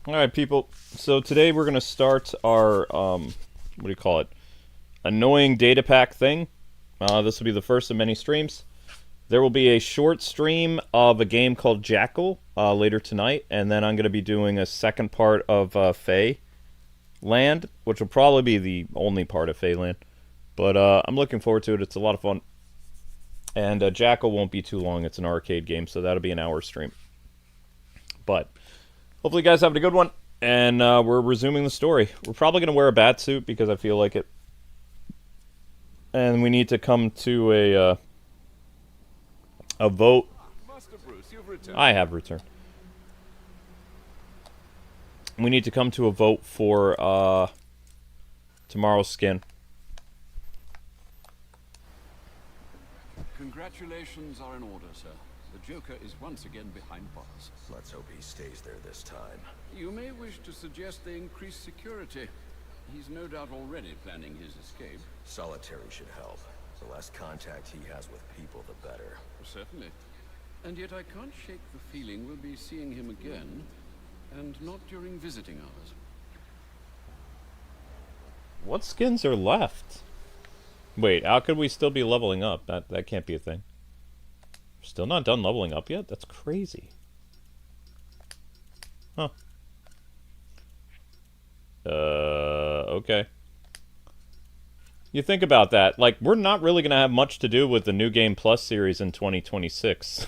Alright, people. So today we're going to start our, what do you call it? Annoying data pack thing. This will be the first of many streams. There will be a short stream of a game called Jackal later tonight, and then I'm going to be doing a second part of Fae Land, which will probably be the only part of Fae Land. But I'm looking forward to it. It's a lot of fun. And Jackal won't be too long. It's an arcade game, so that'll be an hour stream. But hopefully you guys have a good one. And we're resuming the story. We're probably going to wear a bat suit because I feel like it. And we need to come to a vote. Master Bruce, you've returned. I have returned. We need to come to a vote for tomorrow's skin. Congratulations are in order, sir. The Joker is once again behind bars. Let's hope he stays there this time. You may wish to suggest they increase security. He's no doubt already planning his escape. Solitary should help. The less contact he has with people, the better. Certainly. And yet I can't shake the feeling we'll be seeing him again, and not during visiting hours. What skins are left? Wait, how could we still be leveling up? That can't be a thing. Still not done leveling up yet? That's crazy. Huh. Okay. You think about that. Like, we're not really going to have much to do with the New Game Plus series in 2026.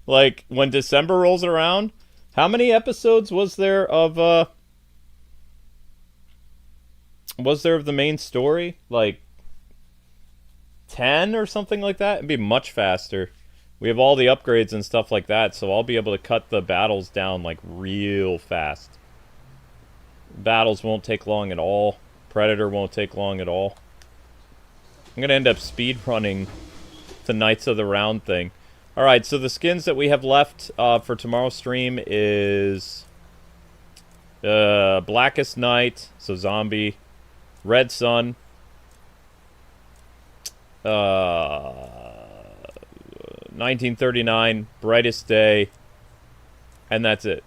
Like, when December rolls around, how many episodes was there of the main story? Like, 10 or something like that? It'd be much faster. We have all the upgrades and stuff like that, so I'll be able to cut the battles down, like, real fast. Battles won't take long at all. Predator won't take long at all. I'm gonna end up speedrunning the Knights of the Round thing. Alright, so the skins that we have left for tomorrow's stream is Blackest Night, so zombie, Red Sun, 1939, Brightest Day, and that's it.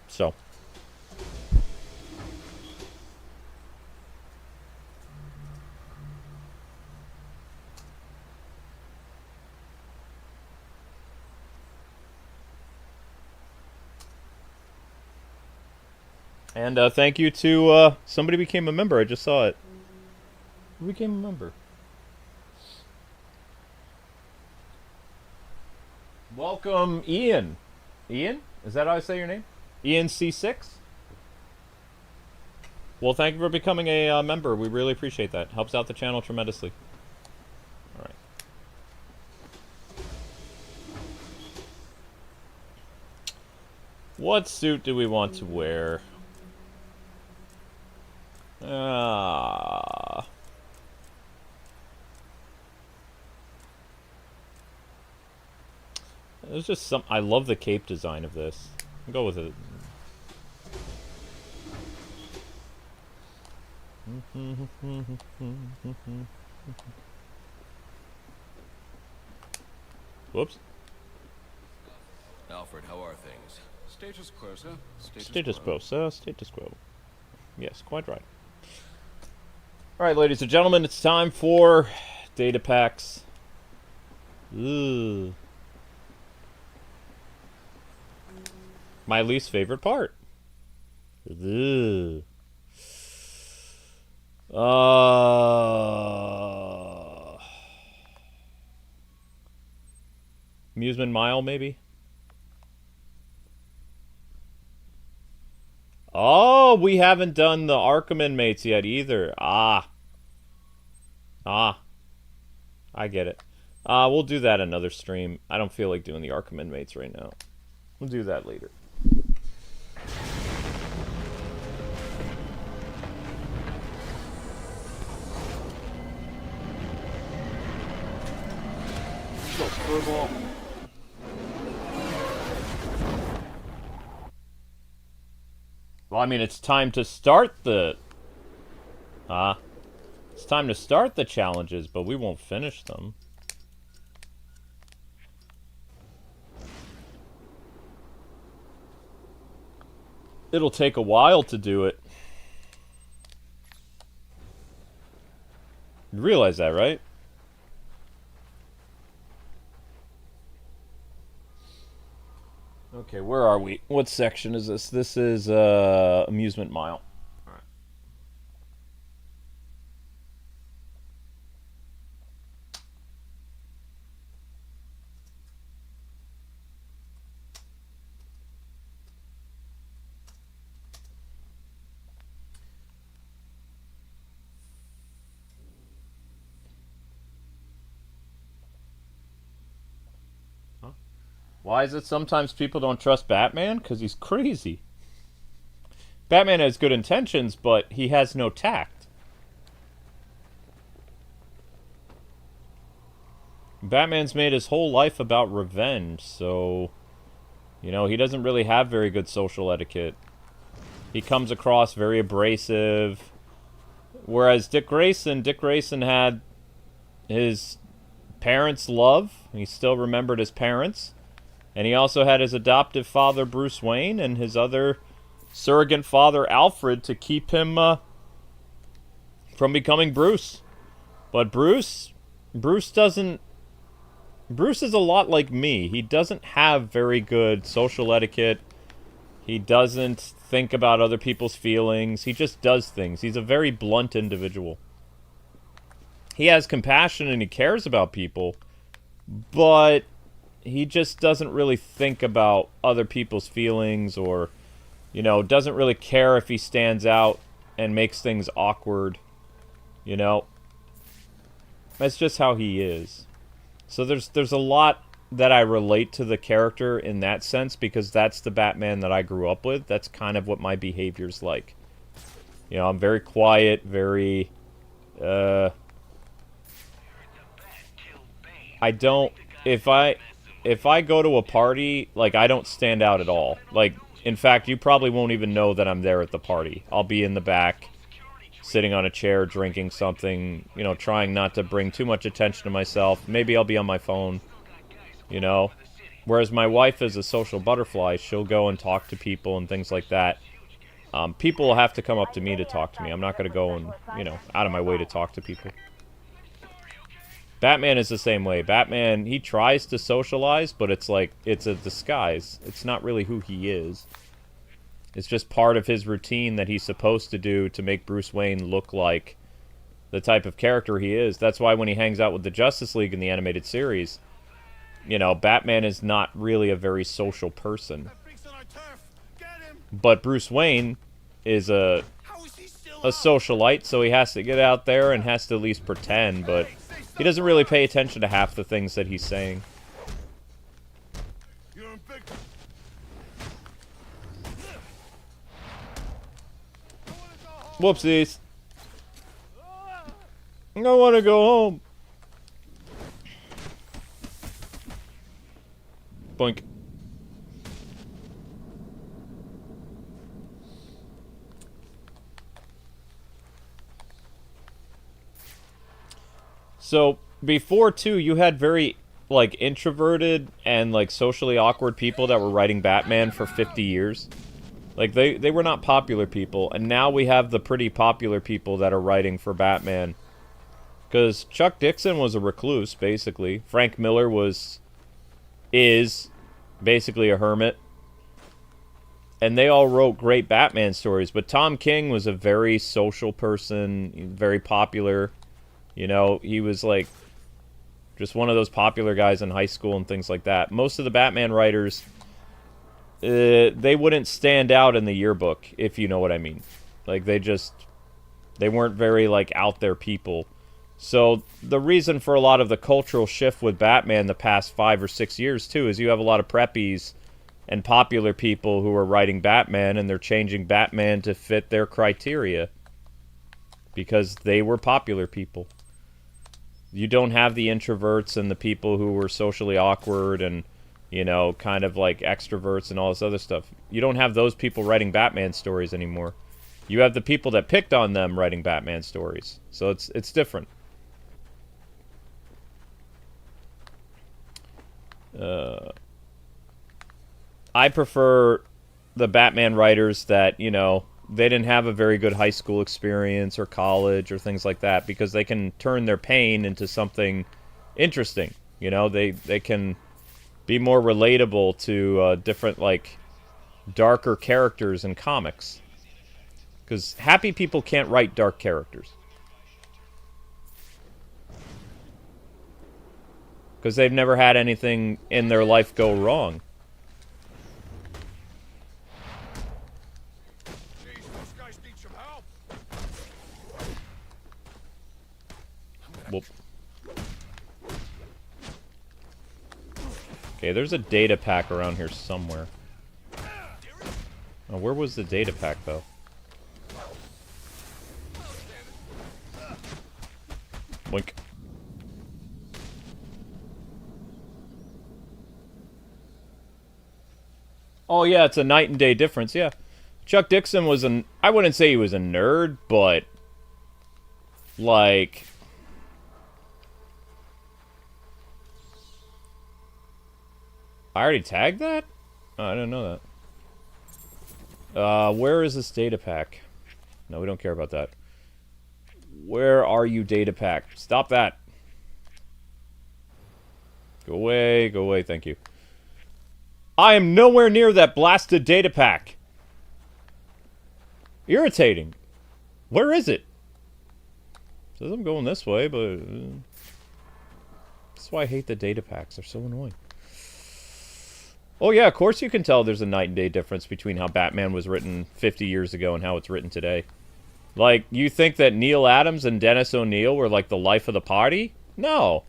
So. And thank you to somebody became a member. I just saw it. Who became a member? Welcome, Ian. Ian? Is that how I say your name? Ian C6? Well, thank you for becoming a member. We really appreciate that. Helps out the channel tremendously. Alright. What suit do we want to wear? There's just some. I love the cape design of this. I'll go with it. Whoops. Alfred, how are things? Status quo, sir. Status quo, sir. Status quo. Yes, quite right. Alright, ladies and gentlemen, it's time for data packs. Ugh. My least favorite part. Ugh. Amusement Mile, maybe? Oh, we haven't done the Arkham inmates yet either. I get it. We'll do that another stream. I don't feel like doing the Arkham inmates right now. We'll do that later. Go furball. Well, I mean, it's time to start the... It's time to start the challenges, but we won't finish them. It'll take a while to do it. You realize that, right? Okay, where are we? What section is this? This is Amusement Mile. All right. Why is it sometimes people don't trust Batman? Because he's crazy. Batman has good intentions, but he has no tact. Batman's made his whole life about revenge, so... You know, he doesn't really have very good social etiquette. He comes across very abrasive. Whereas Dick Grayson had his parents' love. He still remembered his parents. And he also had his adoptive father, Bruce Wayne, and his other surrogate father, Alfred, to keep him from becoming Bruce. But Bruce is a lot like me. He doesn't have very good social etiquette. He doesn't think about other people's feelings. He just does things. He's a very blunt individual. He has compassion and he cares about people, but he just doesn't really think about other people's feelings, or, you know, doesn't really care if he stands out and makes things awkward, you know. That's just how he is. So there's a lot that I relate to the character in that sense, because that's the Batman that I grew up with. That's kind of what my behavior's like. You know, I'm very quiet, very, I don't, if I go to a party, like, I don't stand out at all. Like, in fact, you probably won't even know that I'm there at the party. I'll be in the back, sitting on a chair, drinking something, you know, trying not to bring too much attention to myself. Maybe I'll be on my phone, you know. Whereas my wife is a social butterfly. She'll go and talk to people and things like that. People will have to come up to me to talk to me. I'm not going to go and, you know, out of my way to talk to people. Batman is the same way. Batman, he tries to socialize, but it's like, it's a disguise. It's not really who he is. It's just part of his routine that he's supposed to do to make Bruce Wayne look like the type of character he is. That's why when he hangs out with the Justice League in the animated series, you know, Batman is not really a very social person. But Bruce Wayne is a socialite, so he has to get out there and has to at least pretend, but he doesn't really pay attention to half the things that he's saying. Whoopsies. I want to go home. Boink. So, before, too, you had very, like, introverted and, like, socially awkward people that were writing Batman for 50 years. Like, they were not popular people, and now we have the pretty popular people that are writing for Batman. Because Chuck Dixon was a recluse, basically. Frank Miller is basically a hermit. And they all wrote great Batman stories, but Tom King was a very social person, very popular. You know, he was, like, just one of those popular guys in high school and things like that. Most of the Batman writers, they wouldn't stand out in the yearbook, if you know what I mean. Like, they weren't very, like, out there people. So, the reason for a lot of the cultural shift with Batman the past 5 or 6 years, too, is you have a lot of preppies and popular people who are writing Batman, and they're changing Batman to fit their criteria. Because they were popular people. You don't have the introverts and the people who were socially awkward and, you know, kind of like extroverts and all this other stuff. You don't have those people writing Batman stories anymore. You have the people that picked on them writing Batman stories. So it's different. I prefer the Batman writers that, you know, they didn't have a very good high school experience or college or things like that, because they can turn their pain into something interesting. You know, they can be more relatable to different, like, darker characters in comics. Because happy people can't write dark characters. Because they've never had anything in their life go wrong. Whoop. Okay, there's a data pack around here somewhere. Oh, where was the data pack, though? Wink. Oh, yeah, it's a night and day difference, yeah. Chuck Dixon was an... I wouldn't say he was a nerd, but... like... I already tagged that? Oh, I didn't know that. Where is this data pack? No, we don't care about that. Where are you, data pack? Stop that. Go away, thank you. I am nowhere near that blasted data pack. Irritating. Where is it? Says I'm going this way, but... that's why I hate the data packs. They're so annoying. Oh yeah, of course you can tell there's a night and day difference between how Batman was written 50 years ago and how it's written today. Like, you think that Neil Adams and Dennis O'Neil were like the life of the party? No.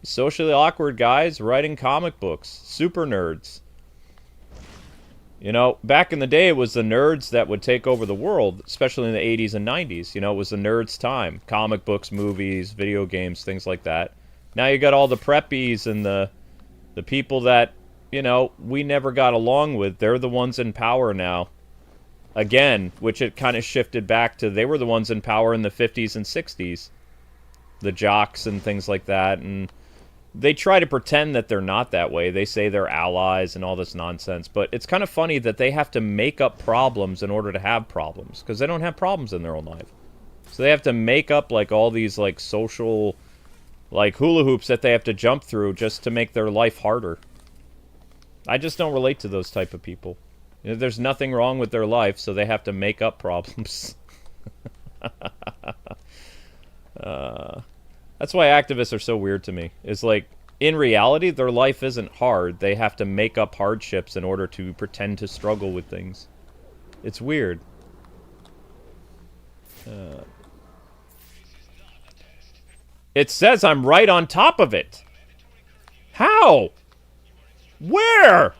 Socially awkward guys writing comic books. Super nerds. You know, back in the day, it was the nerds that would take over the world, especially in the 80s and 90s. You know, it was the nerds' time. Comic books, movies, video games, things like that. Now you got all the preppies and the people that, you know, we never got along with. They're the ones in power now. Again, which it kind of shifted back to, they were the ones in power in the 50s and 60s. The jocks and things like that. And they try to pretend that they're not that way. They say they're allies and all this nonsense. But it's kind of funny that they have to make up problems in order to have problems. Because they don't have problems in their own life. So they have to make up, like, all these, like, social, like, hula hoops that they have to jump through just to make their life harder. I just don't relate to those type of people. You know, there's nothing wrong with their life, so they have to make up problems. That's why activists are so weird to me. It's like, in reality, their life isn't hard. They have to make up hardships in order to pretend to struggle with things. It's weird. It says I'm right on top of it. How? Where?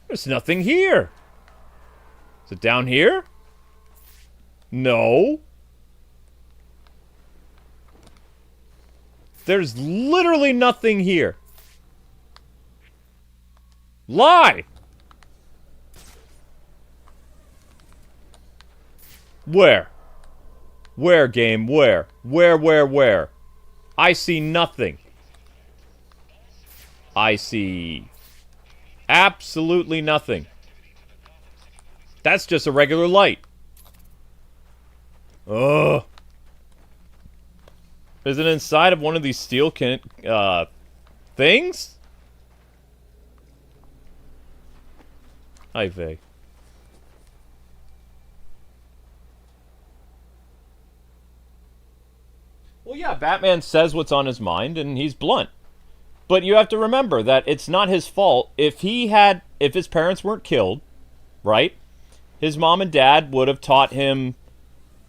There's nothing here. Is it down here? No. There's literally nothing here. Lie! Where? Where, game? Where? Where? I see nothing. I see absolutely nothing. That's just a regular light. Ugh. Is it inside of one of these steel things? Hi, Vay. Well, yeah, Batman says what's on his mind, and he's blunt. But you have to remember that it's not his fault. If his parents weren't killed, right? His mom and dad would have taught him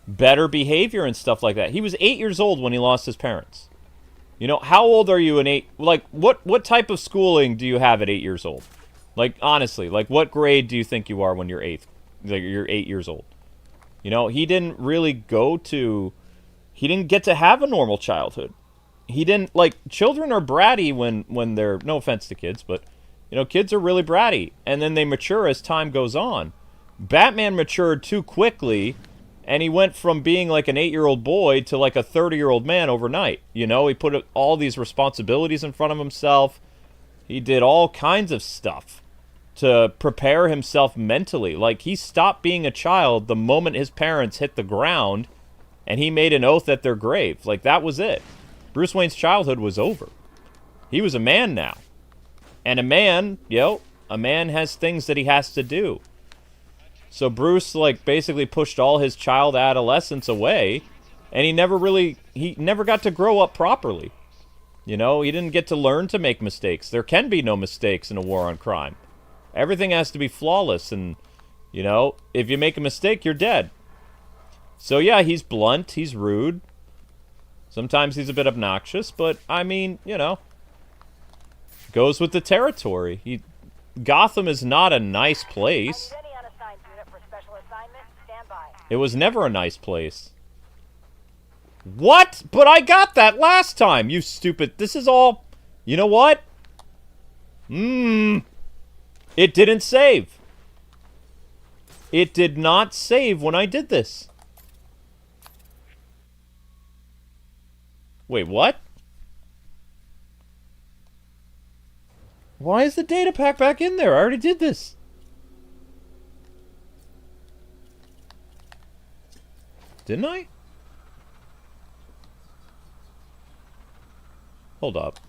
better behavior and stuff like that. He was 8 years old when he lost his parents. You know, how old are you in 8? Like, what type of schooling do you have at 8 years old? Like, honestly, like, what grade do you think you are when you're 8? Like, you're 8 years old. You know, he didn't really he didn't get to have a normal childhood. He didn't, like, children are bratty when they're, no offense to kids, but, you know, kids are really bratty. And then they mature as time goes on. Batman matured too quickly, and he went from being like an 8-year-old boy to like a 30-year-old man overnight. You know, he put all these responsibilities in front of himself. He did all kinds of stuff. to prepare himself mentally. Like, he stopped being a child the moment his parents hit the ground, and he made an oath at their grave. Like, that was it. Bruce Wayne's childhood was over. He was a man now. And a man, a man has things that he has to do. So Bruce, like, basically pushed all his child adolescence away, and he never got to grow up properly. You know, he didn't get to learn to make mistakes. There can be no mistakes in a war on crime. Everything has to be flawless, and, you know, if you make a mistake, you're dead. So yeah, he's blunt, he's rude. Sometimes he's a bit obnoxious, but, I mean, you know, goes with the territory. Gotham is not a nice place. It was never a nice place. What? But I got that last time, you stupid. This is all... You know what? It didn't save. It did not save when I did this. Wait, what? Why is the data pack back in there? I already did this. Didn't I? Hold up.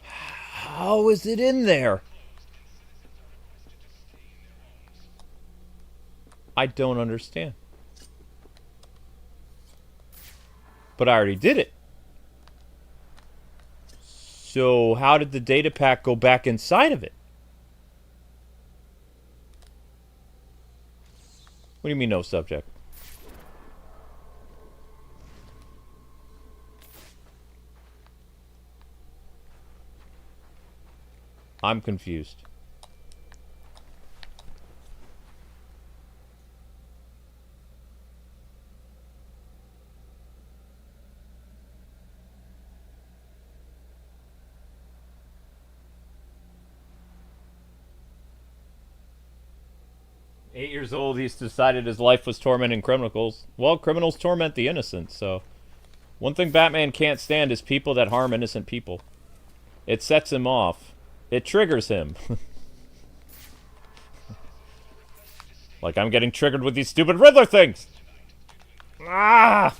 How is it in there? I don't understand. But I already did it. So how did the data pack go back inside of it? What do you mean no subject? I'm confused. Years old, he's decided his life was tormenting criminals. Well, criminals torment the innocent, so... One thing Batman can't stand is people that harm innocent people. It sets him off. It triggers him. Like I'm getting triggered with these stupid Riddler things! Ah!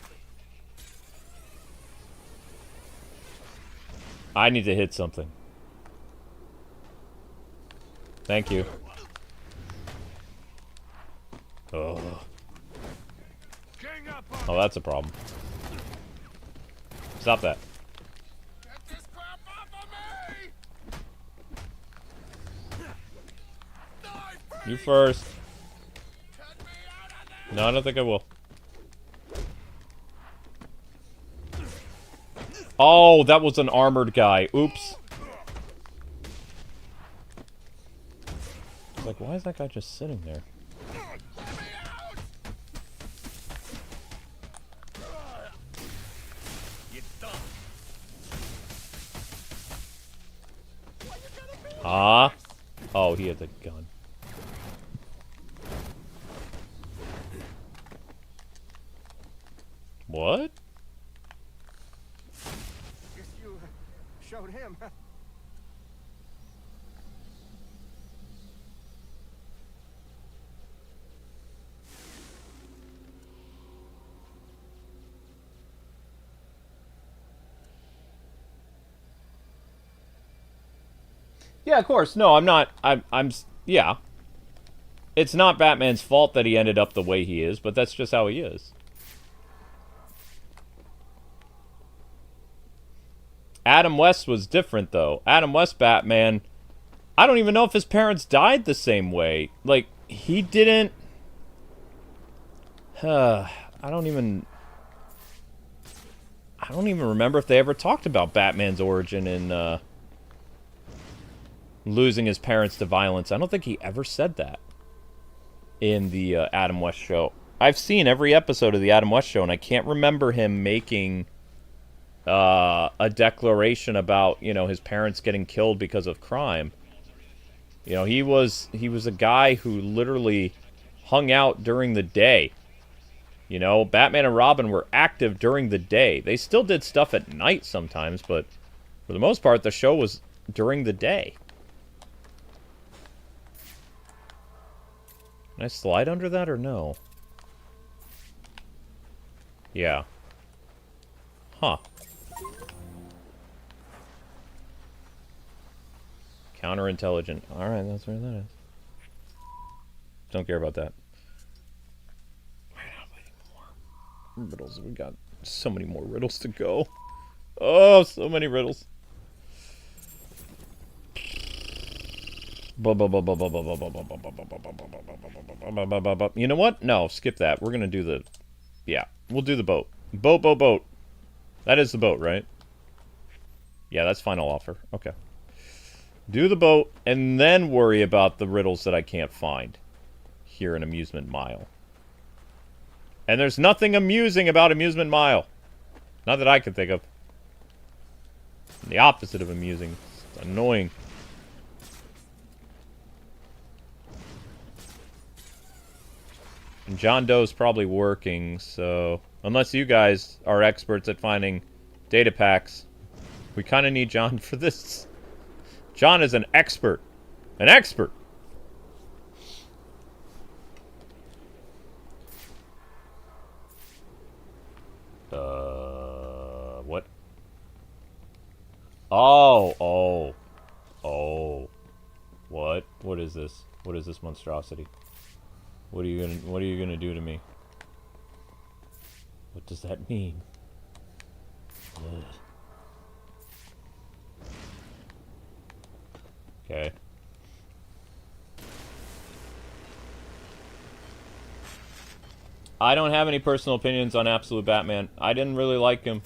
I need to hit something. Thank you. Oh. Oh, that's a problem. Stop that. Get this crap off of me! You first. No, I don't think I will. Oh, that was an armored guy. Oops. Like, why is that guy just sitting there? Ah. Oh, he has a gun. What? Guess you showed him. Yeah, of course. No, I'm not. Yeah. It's not Batman's fault that he ended up the way he is, but that's just how he is. Adam West was different, though. Adam West Batman, I don't even know if his parents died the same way. Like, he didn't... I don't even remember if they ever talked about Batman's origin in, losing his parents to violence. I don't think he ever said that in the Adam West show. I've seen every episode of the Adam West show, and I can't remember him making a declaration about, you know, his parents getting killed because of crime. You know, he was a guy who literally hung out during the day You know, Batman and Robin were active during the day. They still did stuff at night sometimes, but for the most part, the show was during the day. Can I slide under that or no? Yeah. Huh. Counterintelligent. Alright, that's where that is. Don't care about that. Riddles. We got so many more riddles to go. Oh, so many riddles. You know what? No, skip that. We're gonna do the... Yeah, we'll do the boat. Boat. That is the boat, right? Yeah, that's final offer. Okay. Do the boat, and then worry about the riddles that I can't find here in Amusement Mile. And there's nothing amusing about Amusement Mile. Not that I can think of. The opposite of amusing. It's annoying. And John Doe's probably working, so... Unless you guys are experts at finding data packs, we kind of need John for this. John is an expert. An expert! What? Oh. What? What is this? What is this monstrosity? What are you gonna do to me? What does that mean? Ugh. Okay. I don't have any personal opinions on Absolute Batman. I didn't really like him.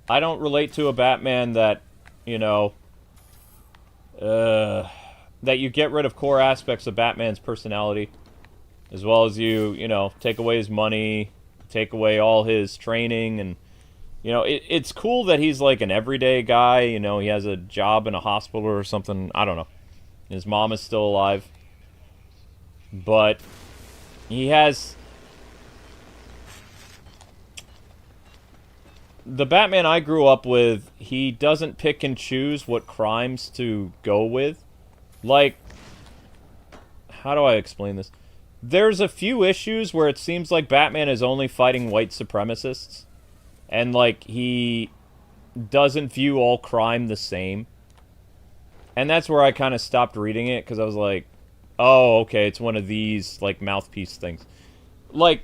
I don't relate to a Batman that, you know, that you get rid of core aspects of Batman's personality. As well as you know, take away his money, take away all his training, and, you know, it's cool that he's like an everyday guy, you know, he has a job in a hospital or something, I don't know. His mom is still alive. But he has... The Batman I grew up with, he doesn't pick and choose what crimes to go with. Like, how do I explain this? There's a few issues where it seems like Batman is only fighting white supremacists. And, like, he doesn't view all crime the same. And that's where I kind of stopped reading it, because I was like, oh, okay, it's one of these, like, mouthpiece things. Like,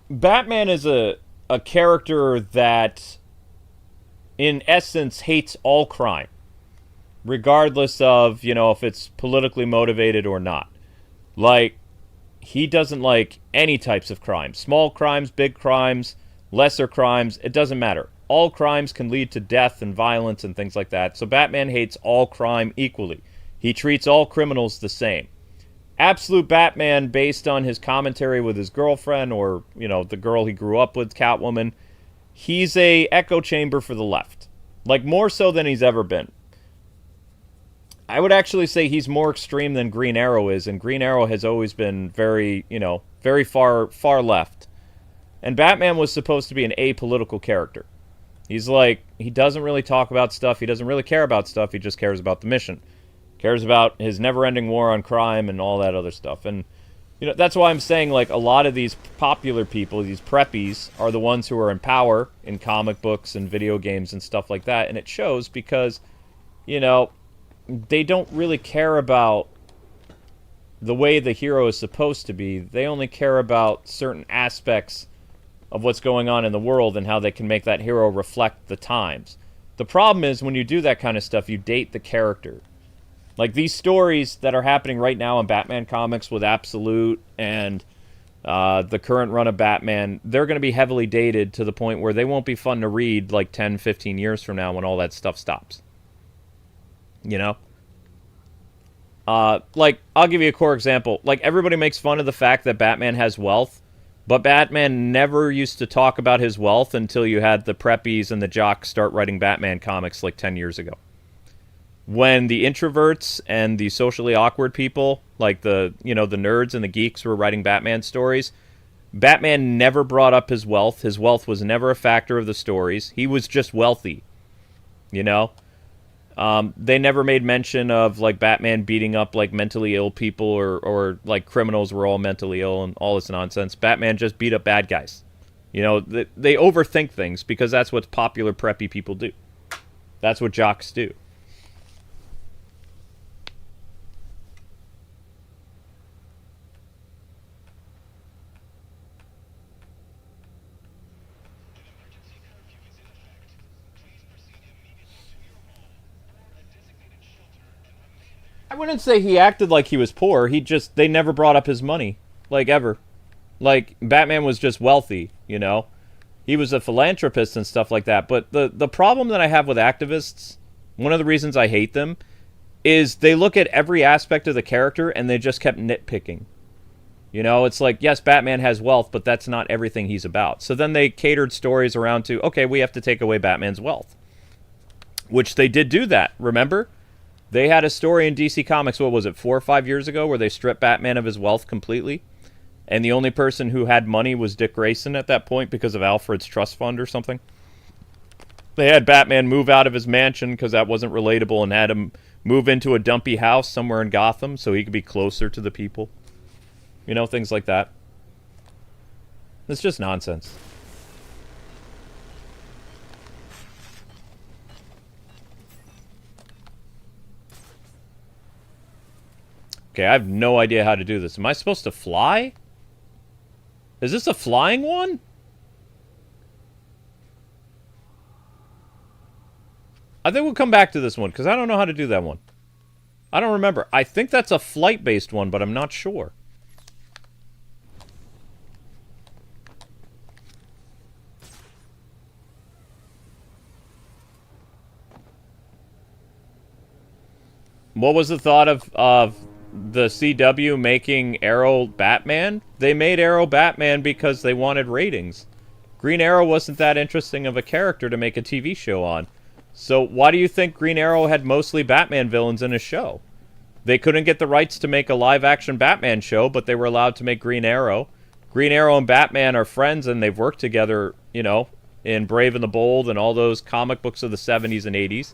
Batman is a character that, in essence, hates all crime. Regardless of, you know, if it's politically motivated or not. Like, he doesn't like any types of crime. Small crimes, big crimes, lesser crimes, it doesn't matter. All crimes can lead to death and violence and things like that. So Batman hates all crime equally. He treats all criminals the same. Absolute Batman, based on his commentary with his girlfriend, or, you know, the girl he grew up with, Catwoman, he's a echo chamber for the left. Like, more so than he's ever been. I would actually say he's more extreme than Green Arrow is, and Green Arrow has always been very, you know, very far left. And Batman was supposed to be an apolitical character. He's like, he doesn't really talk about stuff, he doesn't really care about stuff, he just cares about the mission. Cares about his never-ending war on crime and all that other stuff. And, you know, that's why I'm saying, like, a lot of these popular people, these preppies, are the ones who are in power in comic books and video games and stuff like that. And it shows because, you know, they don't really care about the way the hero is supposed to be. They only care about certain aspects of what's going on in the world and how they can make that hero reflect the times. The problem is, when you do that kind of stuff, you date the character. Like, these stories that are happening right now in Batman comics with Absolute and the current run of Batman, they're going to be heavily dated to the point where they won't be fun to read like 10, 15 years from now when all that stuff stops. You know? Like, I'll give you a core example. Like, everybody makes fun of the fact that Batman has wealth, but Batman never used to talk about his wealth until you had the preppies and the jocks start writing Batman comics like 10 years ago. When the introverts and the socially awkward people, like the, you know, the nerds and the geeks who were writing Batman stories, Batman never brought up his wealth. His wealth was never a factor of the stories. He was just wealthy, you know? They never made mention of, like, Batman beating up, like, mentally ill people or like, criminals were all mentally ill and all this nonsense. Batman just beat up bad guys. You know, they overthink things because that's what popular preppy people do. That's what jocks do. I wouldn't say he acted like he was poor. They never brought up his money. Like, ever. Like, Batman was just wealthy, you know? He was a philanthropist and stuff like that. But the problem that I have with activists, one of the reasons I hate them, is they look at every aspect of the character and they just kept nitpicking. You know, it's like, yes, Batman has wealth, but that's not everything he's about. So then they catered stories around to, okay, we have to take away Batman's wealth. Which they did do that, remember? They had a story in DC Comics, what was it, 4 or 5 years ago, where they stripped Batman of his wealth completely? And the only person who had money was Dick Grayson at that point because of Alfred's trust fund or something. They had Batman move out of his mansion because that wasn't relatable and had him move into a dumpy house somewhere in Gotham so he could be closer to the people. You know, things like that. It's just nonsense. Okay, I have no idea how to do this. Am I supposed to fly? Is this a flying one? I think we'll come back to this one, because I don't know how to do that one. I don't remember. I think that's a flight-based one, but I'm not sure. What was the thought of the CW making Arrow Batman? They made Arrow Batman because they wanted ratings. Green Arrow wasn't that interesting of a character to make a TV show on. So why do you think Green Arrow had mostly Batman villains in his show? They couldn't get the rights to make a live-action Batman show, but they were allowed to make Green Arrow. Green Arrow and Batman are friends, and they've worked together, you know, in Brave and the Bold and all those comic books of the 70s and 80s.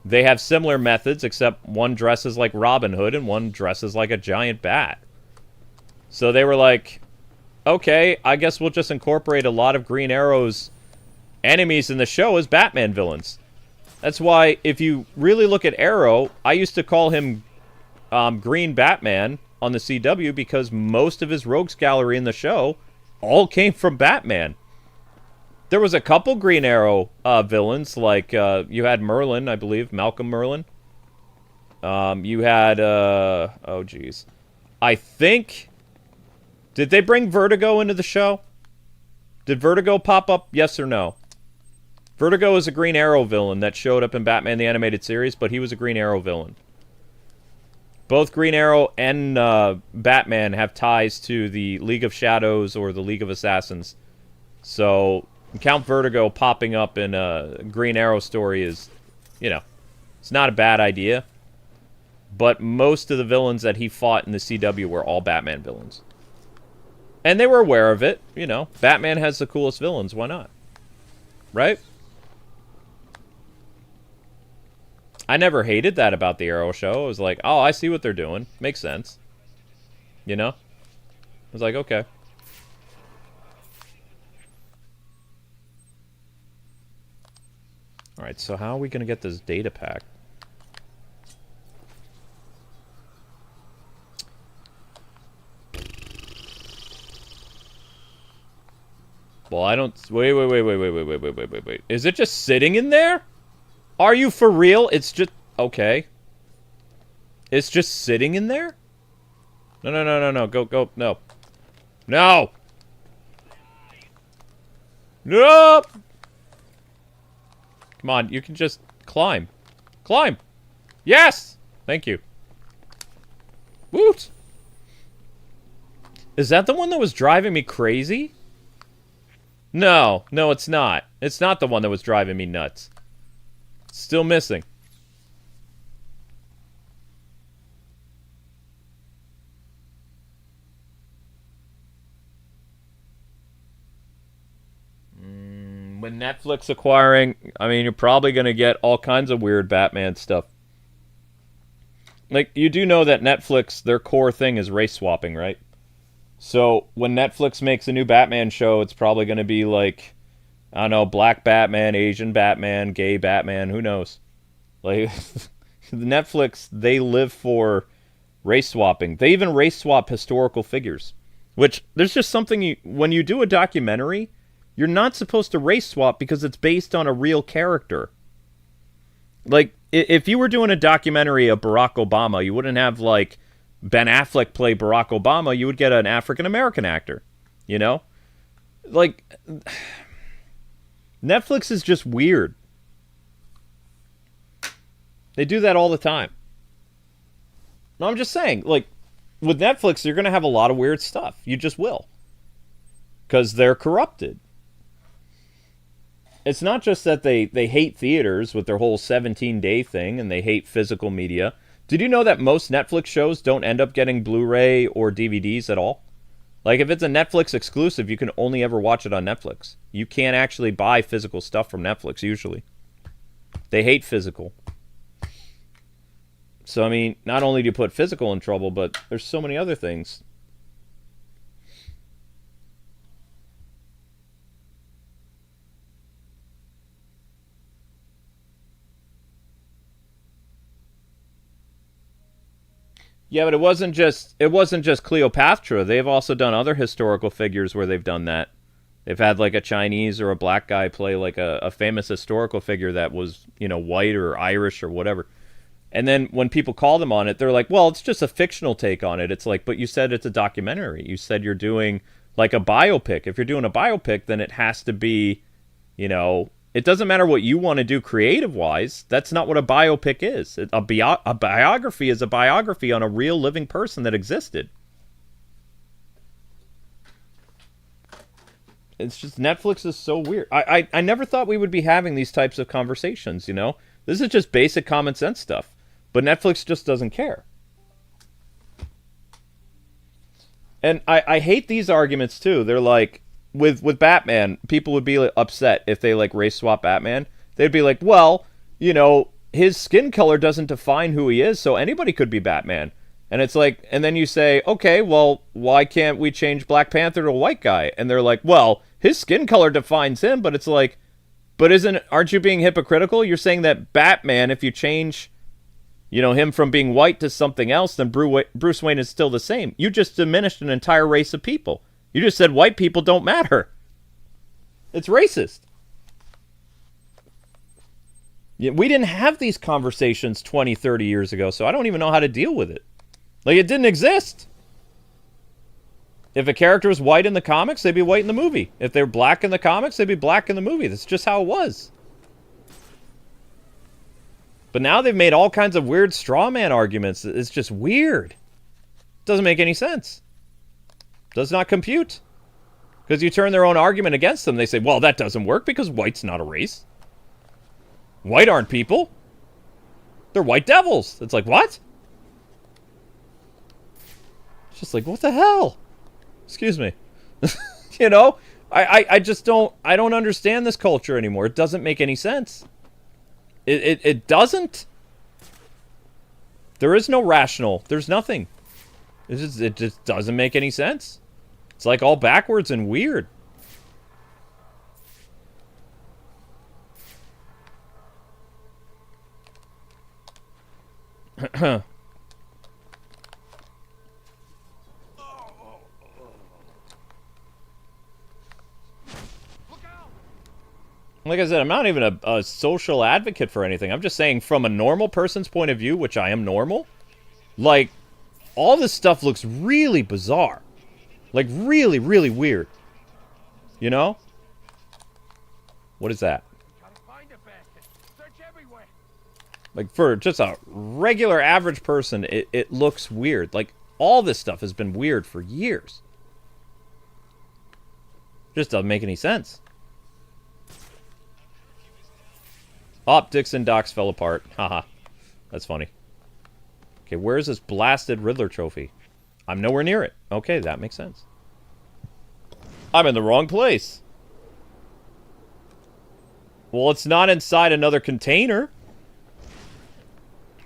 They have similar methods, except one dresses like Robin Hood and one dresses like a giant bat. So they were like, okay, I guess we'll just incorporate a lot of Green Arrow's enemies in the show as Batman villains. That's why, if you really look at Arrow, I used to call him Green Batman on the CW because most of his rogues gallery in the show all came from Batman. There was a couple Green Arrow villains, like you had Merlin, I believe, Malcolm Merlin. You had, oh geez. I think, did they bring Vertigo into the show? Did Vertigo pop up, yes or no? Vertigo is a Green Arrow villain that showed up in Batman the Animated Series, but he was a Green Arrow villain. Both Green Arrow and Batman have ties to the League of Shadows or the League of Assassins. So Count Vertigo popping up in a Green Arrow story is, you know, it's not a bad idea. But most of the villains that he fought in the CW were all Batman villains. And they were aware of it, you know. Batman has the coolest villains, why not? Right? I never hated that about the Arrow show. I was like, oh, I see what they're doing. Makes sense. You know? I was like, okay. Alright, so how are we going to get this data pack? Well, I don't... Wait. Is it just sitting in there? Are you for real? It's just... Okay. It's just sitting in there? No. Go. No. No! No! Come on, you can just climb. Climb! Yes! Thank you. Woot! Is that the one that was driving me crazy? No, it's not. It's not the one that was driving me nuts. Still missing. With Netflix acquiring, I mean, you're probably going to get all kinds of weird Batman stuff. Like, you do know that Netflix, their core thing is race swapping, right? So, when Netflix makes a new Batman show, it's probably going to be like, I don't know, black Batman, Asian Batman, gay Batman, who knows? Like, Netflix, they live for race swapping. They even race swap historical figures. Which, there's just something, when you do a documentary, you're not supposed to race swap because it's based on a real character. Like, if you were doing a documentary of Barack Obama, you wouldn't have, like, Ben Affleck play Barack Obama. You would get an African-American actor, you know? Like, Netflix is just weird. They do that all the time. No, I'm just saying, like, with Netflix, you're going to have a lot of weird stuff. You just will. Because they're corrupted. It's not just that they hate theaters with their whole 17-day thing and they hate physical media. Did you know that most Netflix shows don't end up getting Blu-ray or DVDs at all? Like, if it's a Netflix exclusive, you can only ever watch it on Netflix. You can't actually buy physical stuff from Netflix, usually. They hate physical. So, I mean, not only do you put physical in trouble, but there's so many other things. Yeah, but it wasn't just Cleopatra. They've also done other historical figures where they've done that. They've had like a Chinese or a black guy play like a famous historical figure that was, you know, white or Irish or whatever. And then when people call them on it, they're like, well, it's just a fictional take on it. It's like, but you said it's a documentary. You said you're doing like a biopic. If you're doing a biopic, then it has to be, you know, it doesn't matter what you want to do creative-wise. That's not what a biopic is. A biography is a biography on a real living person that existed. It's just, Netflix is so weird. I never thought we would be having these types of conversations, you know? This is just basic common sense stuff. But Netflix just doesn't care. And I hate these arguments, too. They're like, with Batman, people would be upset if they, like, race swap Batman. They'd be like, well, you know, his skin color doesn't define who he is, so anybody could be Batman. And it's like, and then you say, okay, well, why can't we change Black Panther to a white guy? And they're like, well, his skin color defines him, but it's like, but aren't you being hypocritical? You're saying that Batman, if you change, you know, him from being white to something else, then Bruce Wayne is still the same. You just diminished an entire race of people. You just said white people don't matter. It's racist. Yeah, we didn't have these conversations 20, 30 years ago, so I don't even know how to deal with it. Like, it didn't exist. If a character was white in the comics, they'd be white in the movie. If they were black in the comics, they'd be black in the movie. That's just how it was. But now they've made all kinds of weird straw man arguments. It's just weird. Doesn't make any sense. Does not compute. Because you turn their own argument against them. They say, well, that doesn't work because white's not a race. White aren't people. They're white devils. It's like, what? It's just like, what the hell? Excuse me. You know? I just don't understand this culture anymore. It doesn't make any sense. It doesn't. There is no rational. There's nothing. It just doesn't make any sense. It's like all backwards and weird. Like I said, I'm not even a social advocate for anything. I'm just saying from a normal person's point of view, which I am normal, like, all this stuff looks really bizarre. Like, really, really weird. You know? What is that? Like, for just a regular average person, it looks weird. Like, all this stuff has been weird for years. Just doesn't make any sense. Oh, Dixon Docks fell apart. Haha. That's funny. Okay, where's this blasted Riddler trophy? I'm nowhere near it. Okay, that makes sense. I'm in the wrong place. Well, it's not inside another container.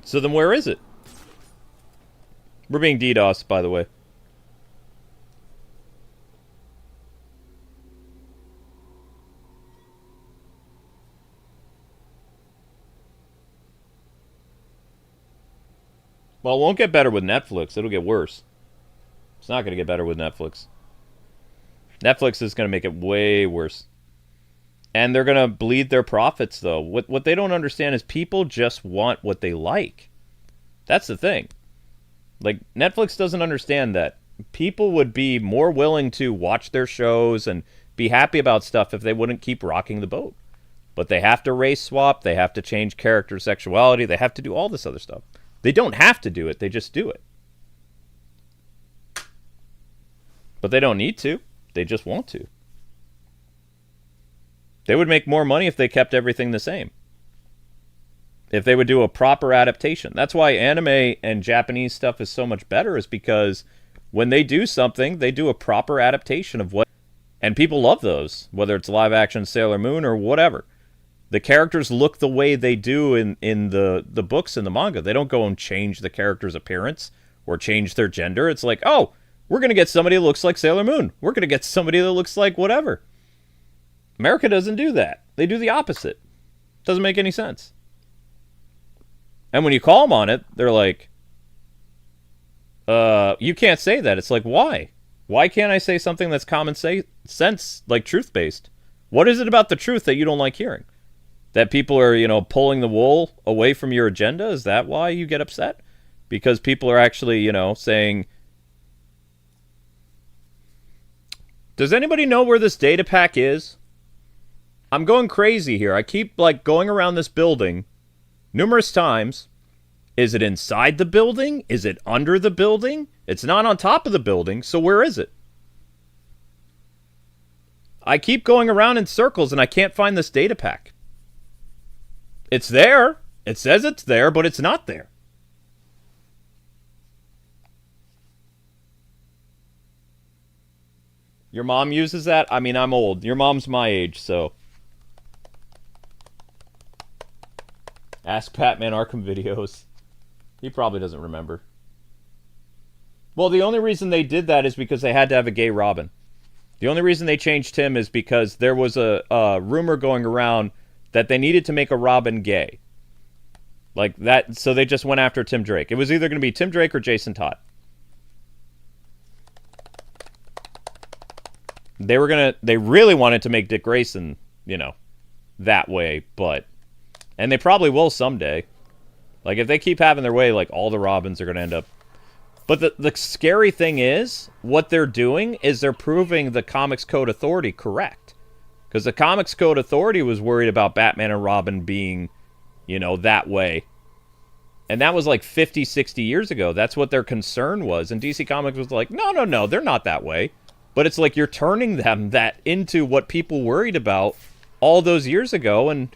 So then where is it? We're being DDoSed, by the way. Well, it won't get better with Netflix. It'll get worse. It's not going to get better with Netflix. Netflix is going to make it way worse. And they're going to bleed their profits, though. What they don't understand is people just want what they like. That's the thing. Like, Netflix doesn't understand that. People would be more willing to watch their shows and be happy about stuff if they wouldn't keep rocking the boat. But they have to race swap. They have to change character sexuality. They have to do all this other stuff. They don't have to do it. They just do it. But they don't need to. They just want to. They would make more money if they kept everything the same. If they would do a proper adaptation. That's why anime and Japanese stuff is so much better, is because when they do something, they do a proper adaptation of what... And people love those, whether it's live action Sailor Moon or whatever. The characters look the way they do in the books and the manga. They don't go and change the character's appearance or change their gender. It's like, oh, we're going to get somebody that looks like Sailor Moon. We're going to get somebody that looks like whatever. America doesn't do that. They do the opposite. Doesn't make any sense. And when you call them on it, they're like, you can't say that. It's like, why? Why can't I say something that's common sense, like truth-based? What is it about the truth that you don't like hearing? That people are, pulling the wool away from your agenda? Is that why you get upset? Because people are actually, saying... Does anybody know where this data pack is? I'm going crazy here. I keep, going around this building numerous times. Is it inside the building? Is it under the building? It's not on top of the building, so where is it? I keep going around in circles and I can't find this data pack. It's there. It says it's there, but it's not there. Your mom uses that? I mean, I'm old. Your mom's my age, so... Ask Batman Arkham videos. He probably doesn't remember. Well, the only reason they did that is because they had to have a gay Robin. The only reason they changed him is because there was a rumor going around that they needed to make a Robin gay. Like that, so they just went after Tim Drake. It was either going to be Tim Drake or Jason Todd. They really wanted to make Dick Grayson, that way, but... And they probably will someday. Like, if they keep having their way, all the Robins are going to end up... But the scary thing is, what they're doing is they're proving the Comics Code Authority correct. Because the Comics Code Authority was worried about Batman and Robin being, that way. And that was 50, 60 years ago. That's what their concern was. And DC Comics was like, no, they're not that way. But it's like you're turning them that into what people worried about all those years ago. And,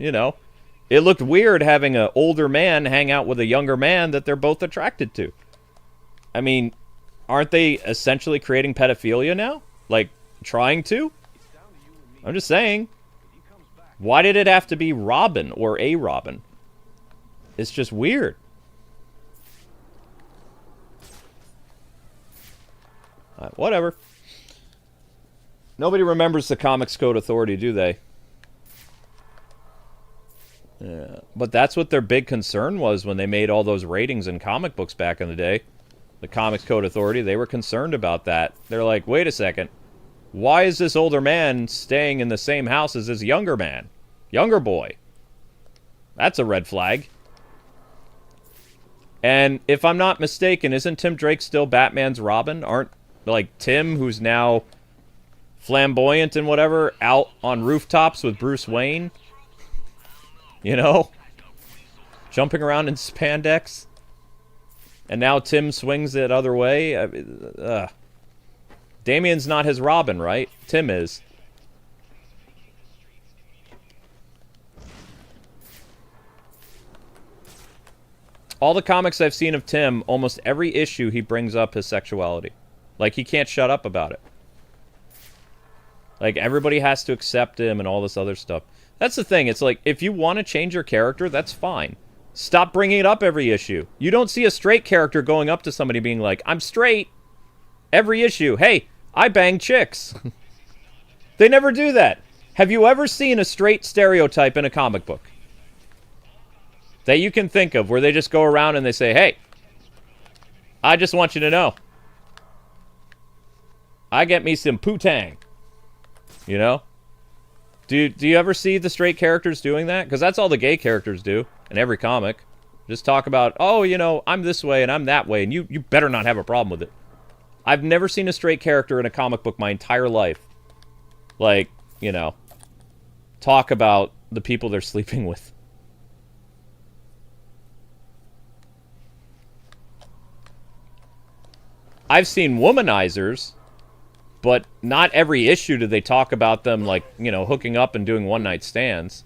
it looked weird having an older man hang out with a younger man that they're both attracted to. I mean, aren't they essentially creating pedophilia now? Trying to? I'm just saying. Why did it have to be Robin or a Robin? It's just weird. Whatever. Nobody remembers the Comics Code Authority, do they? Yeah. But that's what their big concern was when they made all those ratings in comic books back in the day. The Comics Code Authority, they were concerned about that. They're like, wait a second. Why is this older man staying in the same house as this younger man? Younger boy. That's a red flag. And if I'm not mistaken, isn't Tim Drake still Batman's Robin? Aren't, Tim, who's now flamboyant and whatever, out on rooftops with Bruce Wayne? Jumping around in spandex. And now Tim swings it other way. Damian's not his Robin, right? Tim is. All the comics I've seen of Tim, almost every issue he brings up his sexuality. He can't shut up about it. Everybody has to accept him and all this other stuff. That's the thing. It's like, if you want to change your character, that's fine. Stop bringing it up every issue. You don't see a straight character going up to somebody being like, I'm straight. Every issue. Hey, I bang chicks. They never do that. Have you ever seen a straight stereotype in a comic book that you can think of where they just go around and they say, hey, I just want you to know, I get me some poo-tang. You know? Do you ever see the straight characters doing that? Because that's all the gay characters do in every comic. Just talk about, oh, you know, I'm this way and I'm that way, and you better not have a problem with it. I've never seen a straight character in a comic book my entire life. Like, you know, talk about the people they're sleeping with. I've seen womanizers, but not every issue do they talk about them, like, you know, hooking up and doing one-night stands.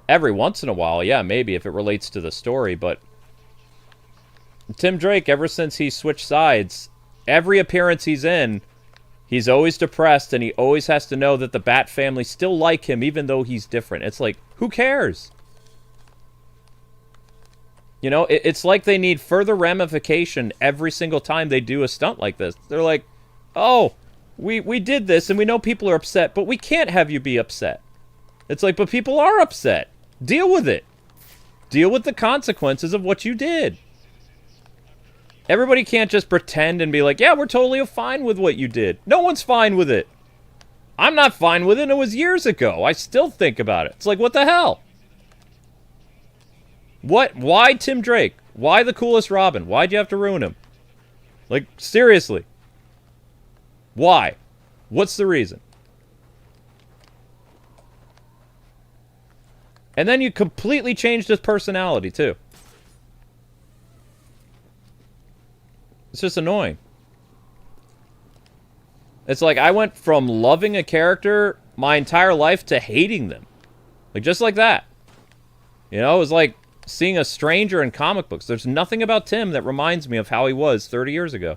Every once in a while, yeah, maybe, if it relates to the story, but Tim Drake, ever since he switched sides, every appearance he's in, he's always depressed, and he always has to know that the Bat family still like him, even though he's different. It's like, who cares? You know, it's like they need further ramification every single time they do a stunt like this. They're like, oh, we did this, and we know people are upset, but we can't have you be upset. It's like, but people are upset. Deal with it. Deal with the consequences of what you did. Everybody can't just pretend and be like, yeah, we're totally fine with what you did. No one's fine with it. I'm not fine with it, and it was years ago. I still think about it. It's like, what the hell? What? Why Tim Drake? Why the coolest Robin? Why'd you have to ruin him? Like, seriously. Why? What's the reason? And then you completely changed his personality, too. It's just annoying. It's like I went from loving a character my entire life to hating them. Like, just like that. You know, it was like seeing a stranger in comic books. There's nothing about Tim that reminds me of how he was 30 years ago.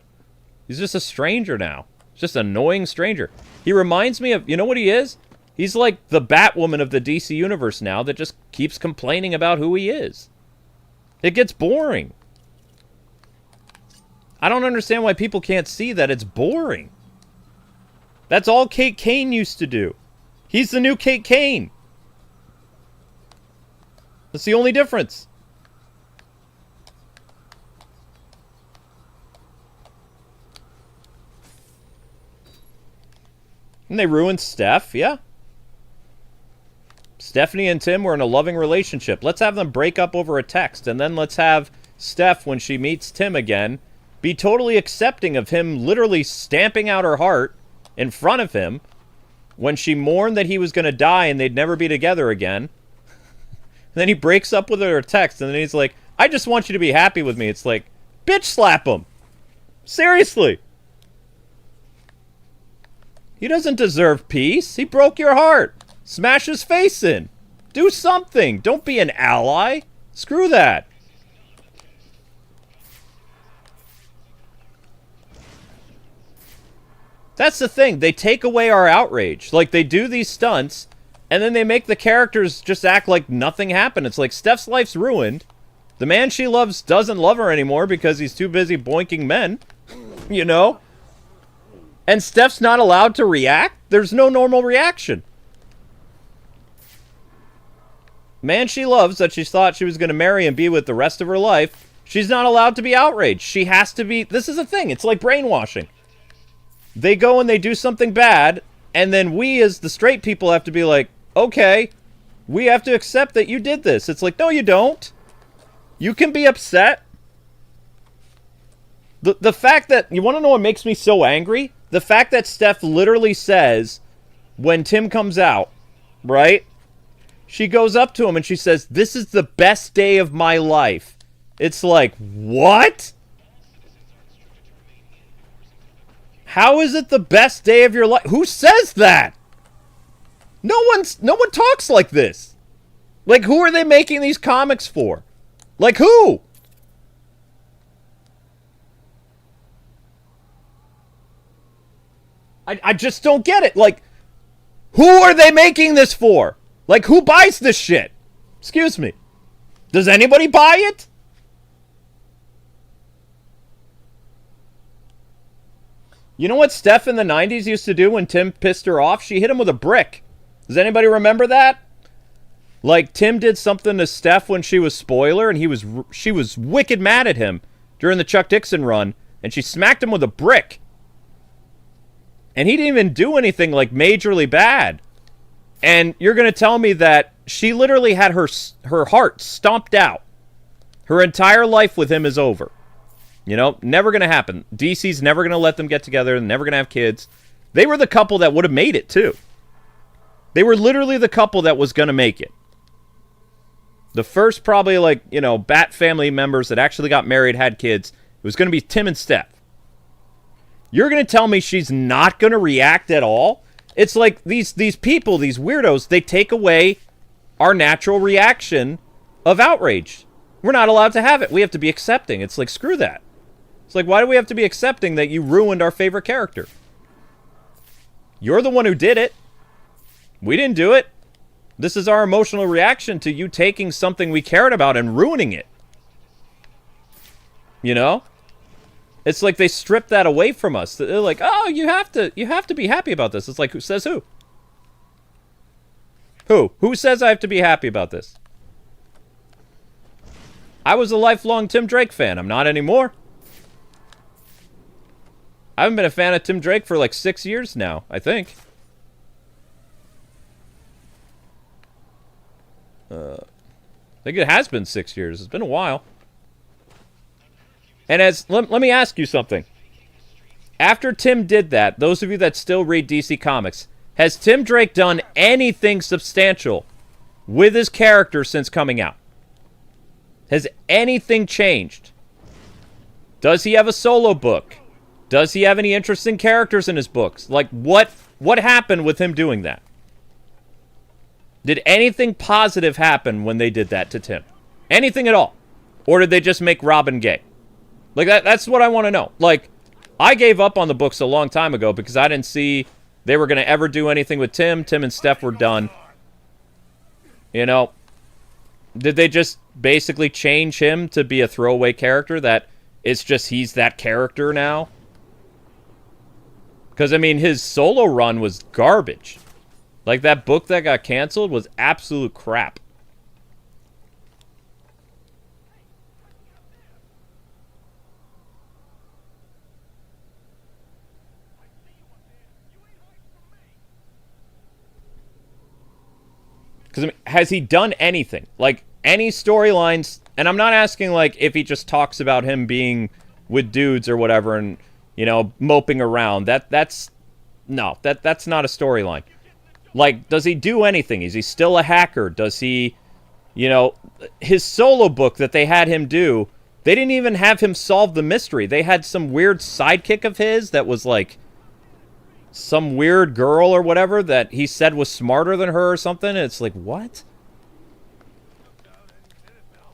He's just a stranger now. Just an annoying stranger. He reminds me of, you know what he is? He's like the Batwoman of the DC Universe now that just keeps complaining about who he is. It gets boring. I don't understand why people can't see that it's boring. That's all Kate Kane used to do. He's the new Kate Kane. That's the only difference. And they ruined Steph, yeah. Stephanie and Tim were in a loving relationship. Let's have them break up over a text, and then let's have Steph, when she meets Tim again, be totally accepting of him literally stamping out her heart in front of him when she mourned that he was going to die and they'd never be together again. And then he breaks up with her text, and then he's like, I just want you to be happy with me. It's like, bitch slap him. Seriously. He doesn't deserve peace. He broke your heart. Smash his face in. Do something. Don't be an ally. Screw that. That's the thing. They take away our outrage. Like, they do these stunts, and then they make the characters just act like nothing happened. It's like, Steph's life's ruined. The man she loves doesn't love her anymore because he's too busy boinking men. You know? And Steph's not allowed to react? There's no normal reaction. Man she loves, that she thought she was going to marry and be with the rest of her life, she's not allowed to be outraged. She has to be... This is a thing. It's like brainwashing. They go and they do something bad, and then we as the straight people have to be like, okay, we have to accept that you did this. It's like, no, you don't. You can be upset. The fact that... You want to know what makes me so angry? The fact that Steph literally says, when Tim comes out, right? She goes up to him and she says, this is the best day of my life. It's like, what? How is it the best day of your life? Who says that? No one talks like this. Like, who are they making these comics for? Like, who? I just don't get it. Like, Who are they making this for? Like, who buys this shit? Excuse me. Does anybody buy it? You know what Steph in the 90s used to do when Tim pissed her off? She hit him with a brick. Does anybody remember that? Like, Tim did something to Steph when she was spoiler, and she was wicked mad at him during the Chuck Dixon run, and she smacked him with a brick. And he didn't even do anything, like, majorly bad. And you're going to tell me that she literally had her heart stomped out. Her entire life with him is over. You know, never going to happen. DC's never going to let them get together, never going to have kids. They were the couple that would have made it, too. They were literally the couple that was going to make it. The first probably, like, you know, Bat family members that actually got married, had kids, it was going to be Tim and Steph. You're going to tell me she's not going to react at all? It's like these people, these weirdos, they take away our natural reaction of outrage. We're not allowed to have it. We have to be accepting. It's like, screw that. It's like, why do we have to be accepting that you ruined our favorite character? You're the one who did it. We didn't do it. This is our emotional reaction to you taking something we cared about and ruining it. You know? It's like they stripped that away from us. They're like, oh, you have to be happy about this. It's like, who says who? Who? Who says I have to be happy about this? I was a lifelong Tim Drake fan. I'm not anymore. I haven't been a fan of Tim Drake for like 6 years now, I think. I think it has been 6 years. It's been a while. And let me ask you something. After Tim did that, those of you that still read DC Comics, has Tim Drake done anything substantial with his character since coming out? Has anything changed? Does he have a solo book? Does he have any interesting characters in his books? Like, what happened with him doing that? Did anything positive happen when they did that to Tim? Anything at all? Or did they just make Robin gay? Like, that's what I want to know. Like, I gave up on the books a long time ago because I didn't see they were going to ever do anything with Tim. Tim and Steph were done. You know, did they just basically change him to be a throwaway character that it's just he's that character now? Because, I mean, his solo run was garbage. Like, that book that got canceled was absolute crap. Because, I mean, has he done anything? Like, any storylines? And I'm not asking, like, if he just talks about him being with dudes or whatever and, you know, moping around. That's not a storyline. Like, does he do anything? Is he still a hacker? Does he, you know, his solo book that they had him do, they didn't even have him solve the mystery. They had some weird sidekick of his that was, like, some weird girl or whatever that he said was smarter than her or something. And it's like, what?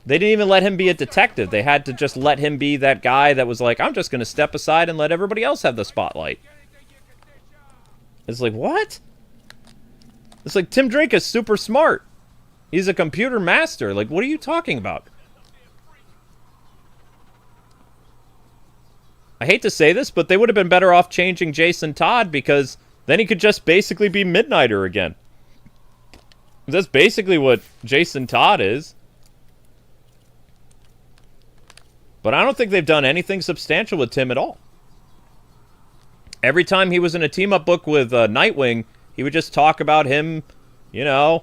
They didn't even let him be a detective. They had to just let him be that guy that was like, I'm just going to step aside and let everybody else have the spotlight. It's like, what? It's like, Tim Drake is super smart. He's a computer master. Like, what are you talking about? I hate to say this, but they would have been better off changing Jason Todd because then he could just basically be Midnighter again. That's basically what Jason Todd is. But I don't think they've done anything substantial with Tim at all. Every time he was in a team-up book with Nightwing, he would just talk about him, you know,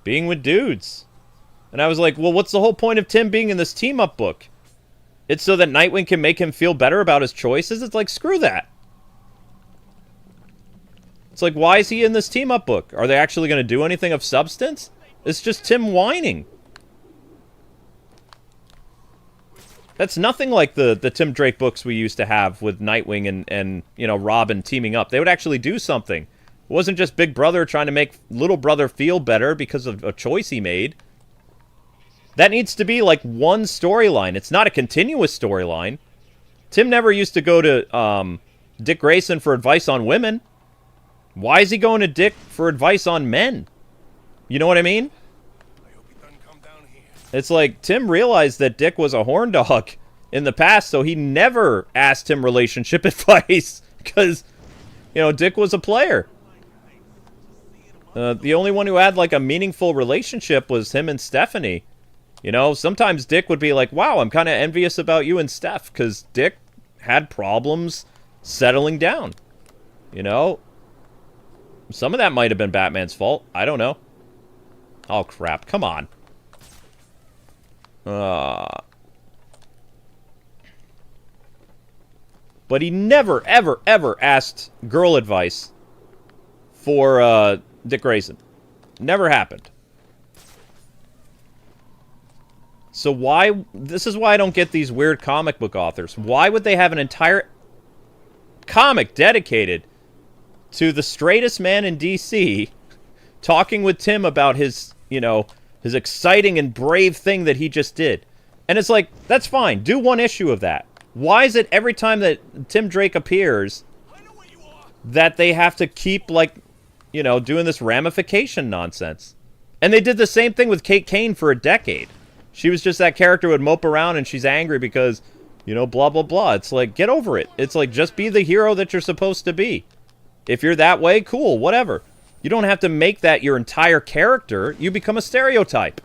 being with dudes. And I was like, well, what's the whole point of Tim being in this team-up book? It's so that Nightwing can make him feel better about his choices? It's like, screw that. It's like, why is he in this team-up book? Are they actually going to do anything of substance? It's just Tim whining. That's nothing like the Tim Drake books we used to have with Nightwing and you know, Robin teaming up. They would actually do something. It wasn't just Big Brother trying to make Little Brother feel better because of a choice he made. That needs to be like one storyline. It's not a continuous storyline. Tim never used to go to Dick Grayson for advice on women. Why is he going to Dick for advice on men? You know what I mean? I hope he doesn't come down here. It's like Tim realized that Dick was a horn dog in the past, so he never asked him relationship advice because, you know, Dick was a player. The only one who had, like, a meaningful relationship was him and Stephanie. You know, sometimes Dick would be like, wow, I'm kind of envious about you and Steph, because Dick had problems settling down. You know? Some of that might have been Batman's fault. I don't know. Oh, crap. Come on. But he never, ever, ever asked girl advice for, Dick Grayson. Never happened. So why... This is why I don't get these weird comic book authors. Why would they have an entire comic dedicated to the straightest man in DC talking with Tim about his, you know, his exciting and brave thing that he just did? And it's like, that's fine. Do one issue of that. Why is it every time that Tim Drake appears that they have to keep, like, you know, doing this ramification nonsense? And they did the same thing with Kate Kane for a decade. She was just that character who would mope around and she's angry because, you know, blah, blah, blah. It's like, get over it. It's like, just be the hero that you're supposed to be. If you're that way, cool, whatever. You don't have to make that your entire character. You become a stereotype.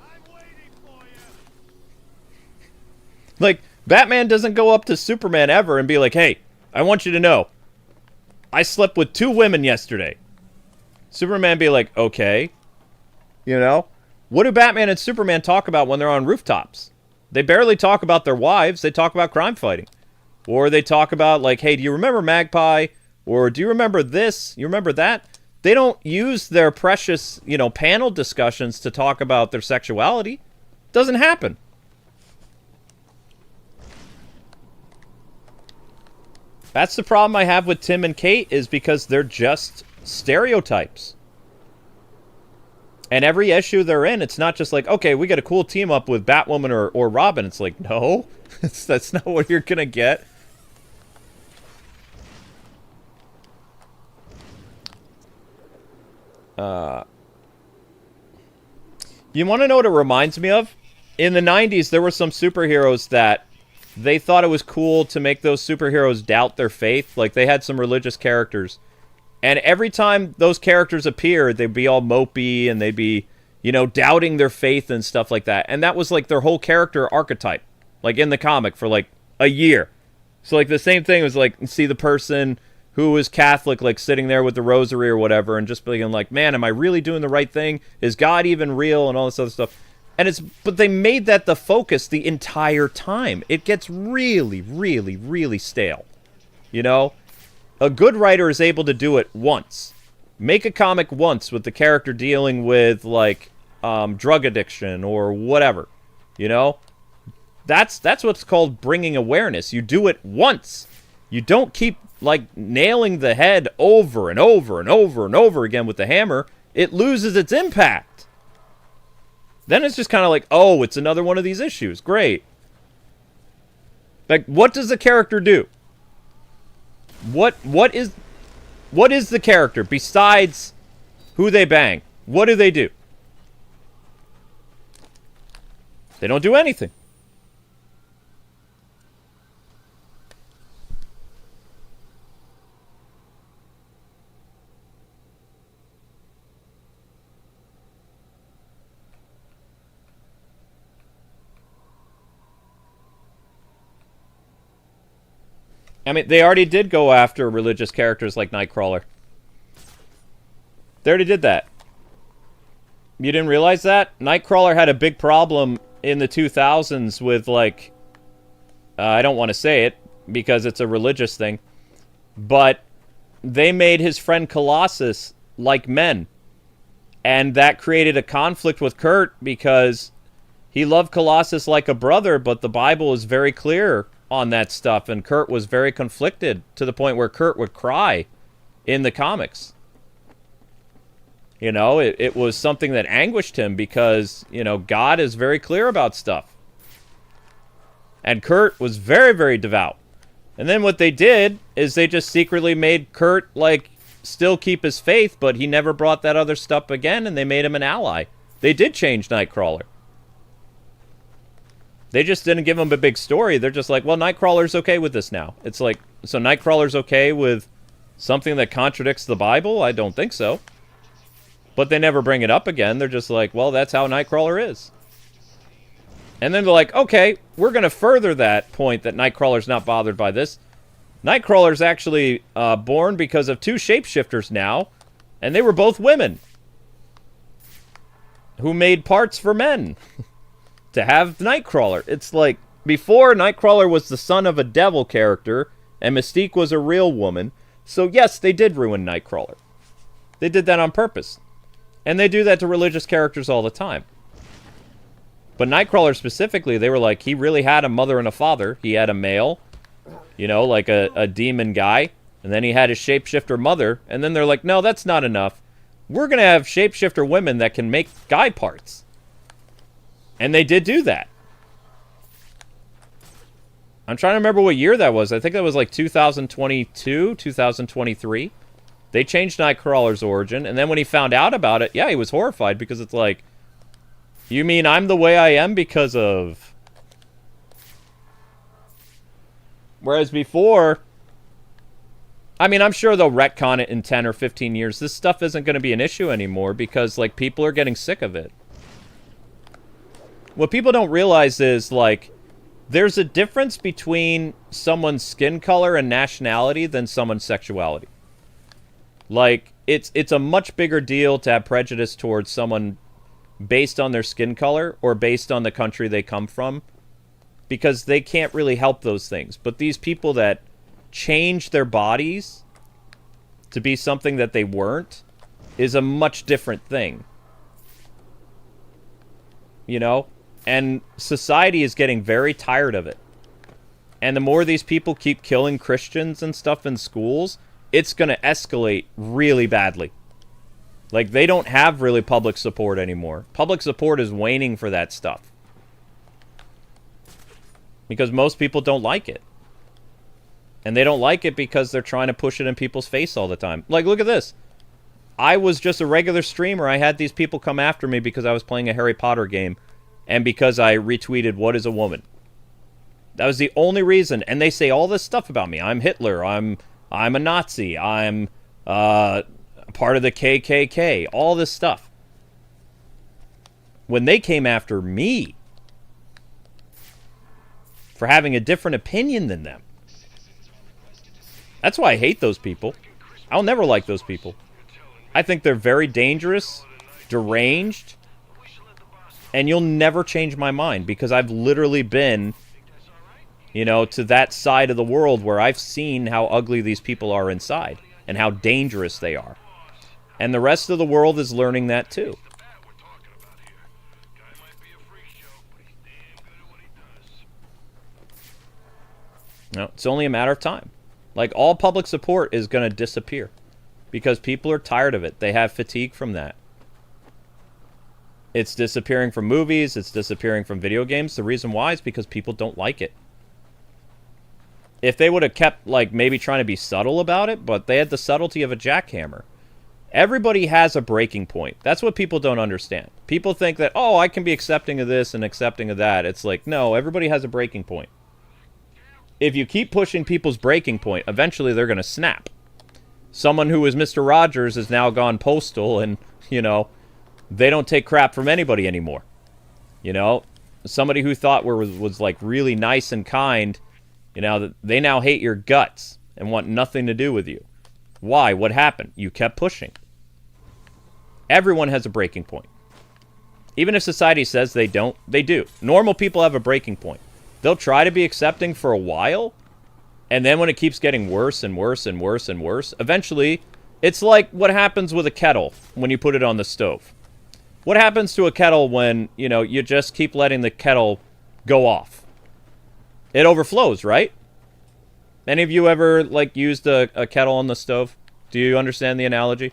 Like, Batman doesn't go up to Superman ever and be like, hey, I want you to know, I slept with 2 women yesterday. Superman be like, okay. You know? What do Batman and Superman talk about when they're on rooftops? They barely talk about their wives. They talk about crime fighting. Or they talk about, like, hey, do you remember Magpie? Or do you remember this? You remember that? They don't use their precious, you know, panel discussions to talk about their sexuality. Doesn't happen. That's the problem I have with Tim and Kate, is because they're just stereotypes. And every issue they're in, it's not just like, okay, we got a cool team up with Batwoman or Robin. It's like, no, that's not what you're going to get. You want to know what it reminds me of? In the 90s, there were some superheroes that they thought it was cool to make those superheroes doubt their faith. Like, they had some religious characters. And every time those characters appeared, they'd be all mopey and they'd be, you know, doubting their faith and stuff like that. And that was, like, their whole character archetype, like, in the comic for, like, a year. So, like, the same thing was, like, see the person who was Catholic, like, sitting there with the rosary or whatever and just being like, man, am I really doing the right thing? Is God even real? And all this other stuff. And but they made that the focus the entire time. It gets really, really, really stale. You know? A good writer is able to do it once. Make a comic once with the character dealing with, like, drug addiction or whatever. You know? That's what's called bringing awareness. You do it once. You don't keep, like, nailing the head over and over and over and over again with the hammer. It loses its impact. Then it's just kind of like, oh, it's another one of these issues. Great. Like, what does the character do? What is the character besides who they bang? What do? They don't do anything. I mean, they already did go after religious characters like Nightcrawler. They already did that. You didn't realize that? Nightcrawler had a big problem in the 2000s with, like... I don't want to say it, because it's a religious thing. But they made his friend Colossus like men. And that created a conflict with Kurt, because he loved Colossus like a brother, but the Bible is very clear on that stuff, and Kurt was very conflicted to the point where Kurt would cry in the comics. You know, it was something that anguished him because, you know, God is very clear about stuff. And Kurt was very, very devout. And then what they did is they just secretly made Kurt, like, still keep his faith, but he never brought that other stuff again, and they made him an ally. They did change Nightcrawler. They just didn't give him a big story. They're just like, well, Nightcrawler's okay with this now. It's like, so Nightcrawler's okay with something that contradicts the Bible? I don't think so. But they never bring it up again. They're just like, well, that's how Nightcrawler is. And then they're like, okay, we're going to further that point that Nightcrawler's not bothered by this. Nightcrawler's actually born because of two shapeshifters now, and they were both women who made parts for men to have Nightcrawler. It's like, before, Nightcrawler was the son of a devil character, and Mystique was a real woman. So yes, they did ruin Nightcrawler. They did that on purpose. And they do that to religious characters all the time. But Nightcrawler specifically, they were like, he really had a mother and a father. He had a male, you know, like a demon guy. And then he had his shapeshifter mother. And then they're like, no, that's not enough. We're going to have shapeshifter women that can make guy parts. And they did do that. I'm trying to remember what year that was. I think that was like 2022, 2023. They changed Nightcrawler's origin. And then when he found out about it, yeah, he was horrified because it's like, you mean I'm the way I am because of... Whereas before... I mean, I'm sure they'll retcon it in 10 or 15 years. This stuff isn't going to be an issue anymore because, like, people are getting sick of it. What people don't realize is, like, there's a difference between someone's skin color and nationality than someone's sexuality. Like, it's a much bigger deal to have prejudice towards someone based on their skin color or based on the country they come from, because they can't really help those things. But these people that change their bodies to be something that they weren't is a much different thing. You know? And society is getting very tired of it. And the more these people keep killing Christians and stuff in schools, it's going to escalate really badly. Like, they don't have really public support anymore. Public support is waning for that stuff. Because most people don't like it. And they don't like it because they're trying to push it in people's face all the time. Like, look at this. I was just a regular streamer. I had these people come after me because I was playing a Harry Potter game. And because I retweeted, "What is a woman?" That was the only reason. And they say all this stuff about me. I'm Hitler. I'm a Nazi. I'm part of the KKK. All this stuff. When they came after me for having a different opinion than them. That's why I hate those people. I'll never like those people. I think they're very dangerous, deranged, and you'll never change my mind because I've literally been, you know, to that side of the world where I've seen how ugly these people are inside and how dangerous they are. And the rest of the world is learning that too. No, it's only a matter of time. Like, all public support is going to disappear because people are tired of it. They have fatigue from that. It's disappearing from movies. It's disappearing from video games. The reason why is because people don't like it. If they would have kept, like, maybe trying to be subtle about it, but they had the subtlety of a jackhammer. Everybody has a breaking point. That's what people don't understand. People think that, oh, I can be accepting of this and accepting of that. It's like, no, everybody has a breaking point. If you keep pushing people's breaking point, eventually they're going to snap. Someone who was Mr. Rogers has now gone postal and, you know, they don't take crap from anybody anymore. You know, somebody who thought was like really nice and kind, you know, they now hate your guts and want nothing to do with you. Why? What happened? You kept pushing. Everyone has a breaking point. Even if society says they don't, they do. Normal people have a breaking point. They'll try to be accepting for a while, and then when it keeps getting worse and worse and worse and worse, eventually, it's like what happens with a kettle when you put it on the stove. What happens to a kettle when, you know, you just keep letting the kettle go off? It overflows, right? Any of you ever, like, used a kettle on the stove? Do you understand the analogy?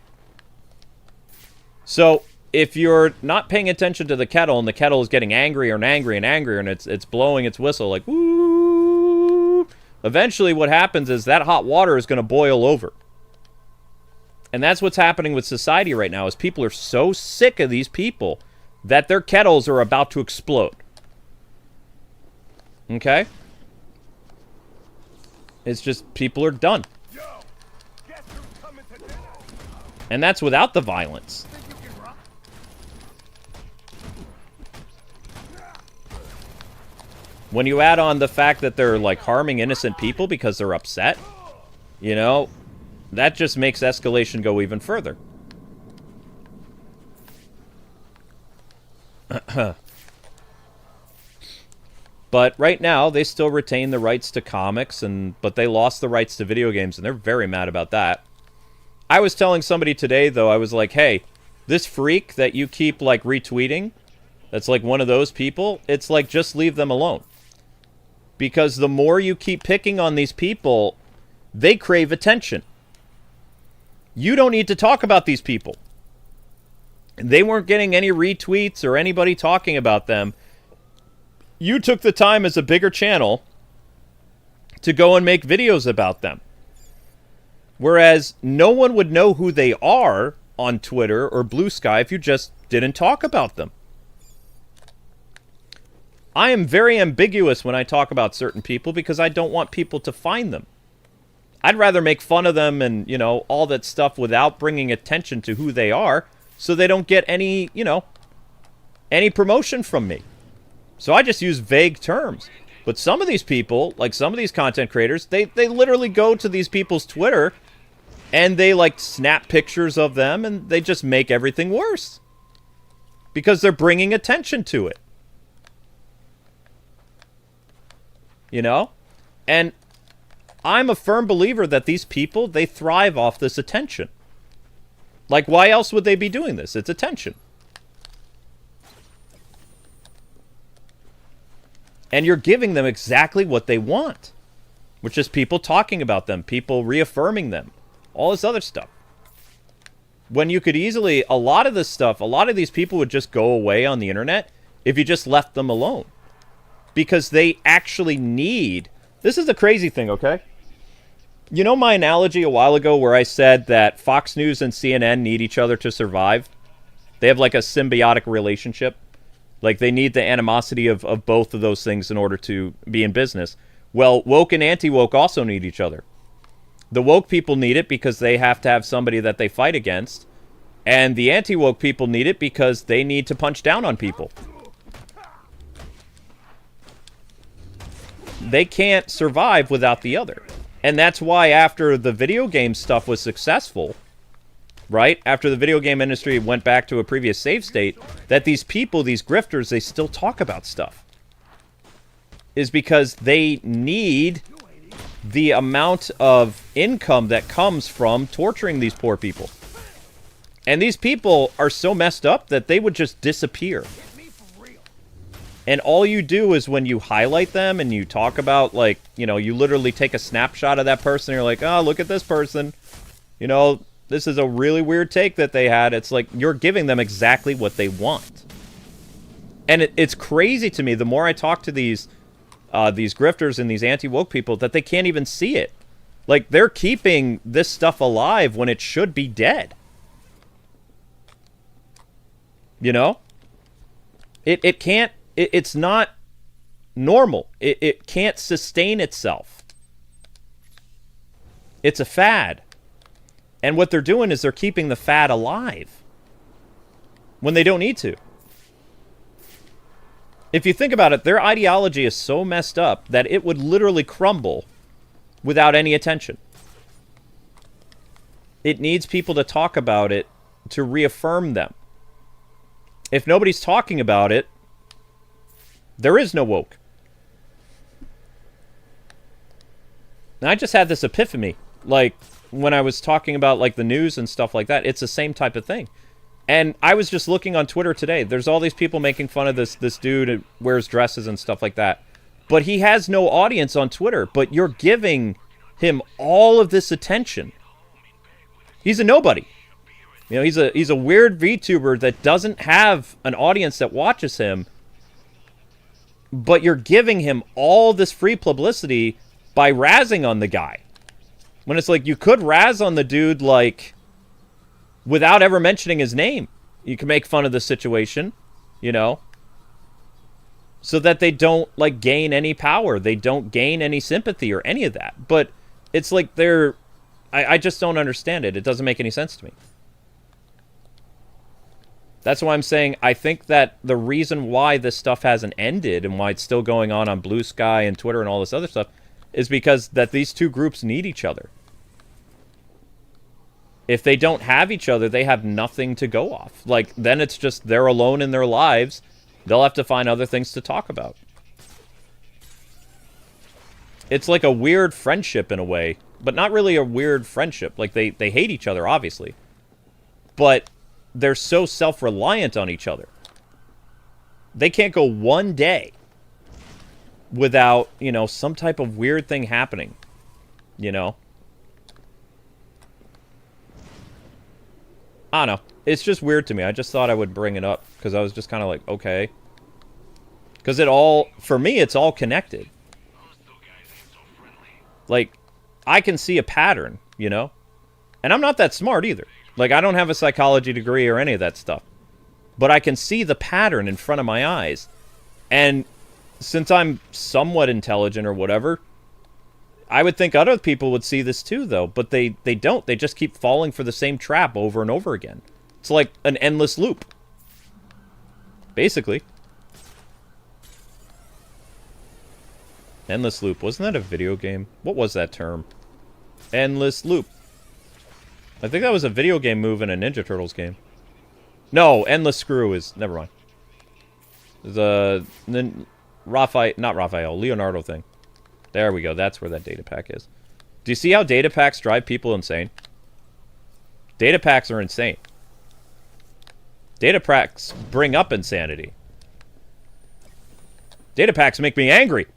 So, if you're not paying attention to the kettle and the kettle is getting angrier and angrier and angrier and it's blowing its whistle like, woo, eventually what happens is that hot water is going to boil over. And that's what's happening with society right now, is people are so sick of these people that their kettles are about to explode. Okay? It's just, people are done. And that's without the violence. When you add on the fact that they're, like, harming innocent people because they're upset, you know, that just makes escalation go even further. But right now, they still retain the rights to comics, but they lost the rights to video games, and they're very mad about that. I was telling somebody today, though, I was like, hey, this freak that you keep, like, retweeting, that's, like, one of those people, it's like, just leave them alone. Because the more you keep picking on these people, they crave attention. You don't need to talk about these people. They weren't getting any retweets or anybody talking about them. You took the time as a bigger channel to go and make videos about them. Whereas no one would know who they are on Twitter or Blue Sky if you just didn't talk about them. I am very ambiguous when I talk about certain people because I don't want people to find them. I'd rather make fun of them and, you know, all that stuff without bringing attention to who they are so they don't get any, you know, any promotion from me. So I just use vague terms. But some of these people, like some of these content creators, they literally go to these people's Twitter and they, like, snap pictures of them and they just make everything worse. Because they're bringing attention to it. You know? And I'm a firm believer that these people, they thrive off this attention. Like, why else would they be doing this? It's attention. And you're giving them exactly what they want. Which is people talking about them, people reaffirming them, all this other stuff. When you could easily, a lot of this stuff, a lot of these people would just go away on the internet if you just left them alone. Because they actually need... This is the crazy thing, okay? You know my analogy a while ago where I said that Fox News and CNN need each other to survive? They have like a symbiotic relationship. Like they need the animosity of both of those things in order to be in business. Well, woke and anti-woke also need each other. The woke people need it because they have to have somebody that they fight against. And the anti-woke people need it because they need to punch down on people. They can't survive without the other. And that's why after the video game stuff was successful, right? After the video game industry went back to a previous save state, that these people, these grifters, they still talk about stuff. Is because they need the amount of income that comes from torturing these poor people. And these people are so messed up that they would just disappear. And all you do is when you highlight them and you talk about, like, you know, you literally take a snapshot of that person and you're like, oh, look at this person. You know, this is a really weird take that they had. It's like you're giving them exactly what they want. And it's crazy to me, the more I talk to these grifters and these anti-woke people, that they can't even see it. Like, they're keeping this stuff alive when it should be dead. You know? It can't... It's not normal. It can't sustain itself. It's a fad. And what they're doing is they're keeping the fad alive when they don't need to. If you think about it, their ideology is so messed up that it would literally crumble without any attention. It needs people to talk about it to reaffirm them. If nobody's talking about it, there is no woke. And I just had this epiphany. Like, when I was talking about, like, the news and stuff like that, it's the same type of thing. And I was just looking on Twitter today. There's all these people making fun of this dude who wears dresses and stuff like that. But he has no audience on Twitter. But you're giving him all of this attention. He's a nobody. You know, he's a weird VTuber that doesn't have an audience that watches him. But you're giving him all this free publicity by razzing on the guy. When it's like, you could razz on the dude like, without ever mentioning his name. You can make fun of the situation, you know, so that they don't, like, gain any power. They don't gain any sympathy or any of that. But it's like they're... I just don't understand it. It doesn't make any sense to me. That's why I'm saying I think that the reason why this stuff hasn't ended and why it's still going on Blue Sky and Twitter and all this other stuff is because that these two groups need each other. If they don't have each other, they have nothing to go off. Like, then it's just they're alone in their lives. They'll have to find other things to talk about. It's like a weird friendship in a way, but not really a weird friendship. Like, they hate each other, obviously. But they're so self-reliant on each other. They can't go one day without, you know, some type of weird thing happening. You know? I don't know. It's just weird to me. I just thought I would bring it up because I was just kind of like, okay. Because it all, for me, it's all connected. Like, I can see a pattern, you know? And I'm not that smart either. Like, I don't have a psychology degree or any of that stuff. But I can see the pattern in front of my eyes. And since I'm somewhat intelligent or whatever, I would think other people would see this too, though. But they don't. They just keep falling for the same trap over and over again. It's like an endless loop. Basically. Endless loop. Wasn't that a video game? What was that term? Endless loop. I think that was a video game move in a Ninja Turtles game. No, endless screw is... Never mind. The Leonardo thing. There we go. That's where that data pack is. Do you see how data packs drive people insane? Data packs are insane. Data packs bring up insanity. Data packs make me angry.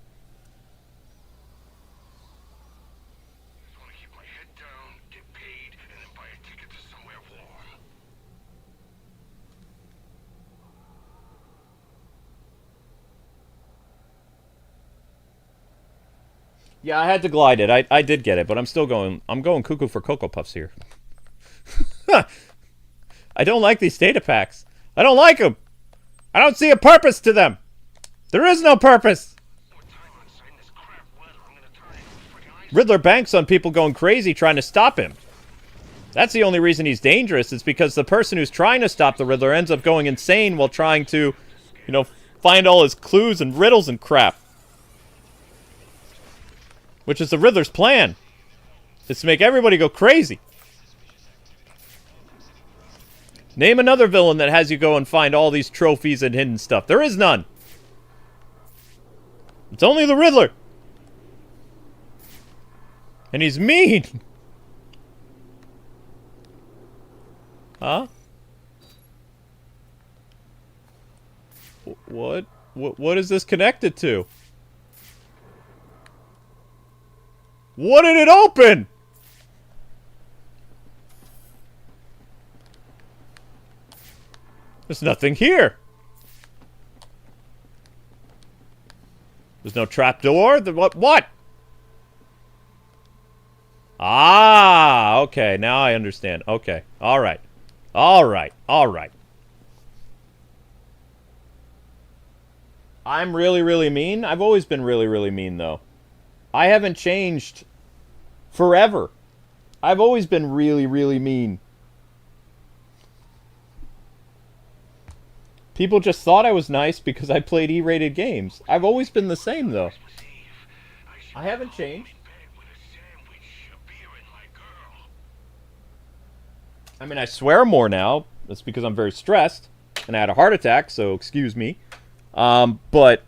Yeah, I had to glide it. I did get it, but I'm still going... I'm going cuckoo for Cocoa Puffs here. I don't like these data packs. I don't like them. I don't see a purpose to them. There is no purpose. Riddler banks on people going crazy trying to stop him. That's the only reason he's dangerous. It's because the person who's trying to stop the Riddler ends up going insane while trying to, you know, find all his clues and riddles and crap. Which is the Riddler's plan. Is to make everybody go crazy. Name another villain that has you go and find all these trophies and hidden stuff. There is none. It's only the Riddler. And he's mean. Huh? What is this connected to? What did it open? There's nothing here. There's no trapdoor? What? Ah, okay. Now I understand. Okay. All right. All right. All right. I'm really, really mean? I've always been really, really mean, though. I haven't changed forever. I've always been really, really mean. People just thought I was nice because I played E-rated games. I've always been the same, though. I haven't changed. I mean, I swear more now. That's because I'm very stressed. And I had a heart attack, so excuse me. But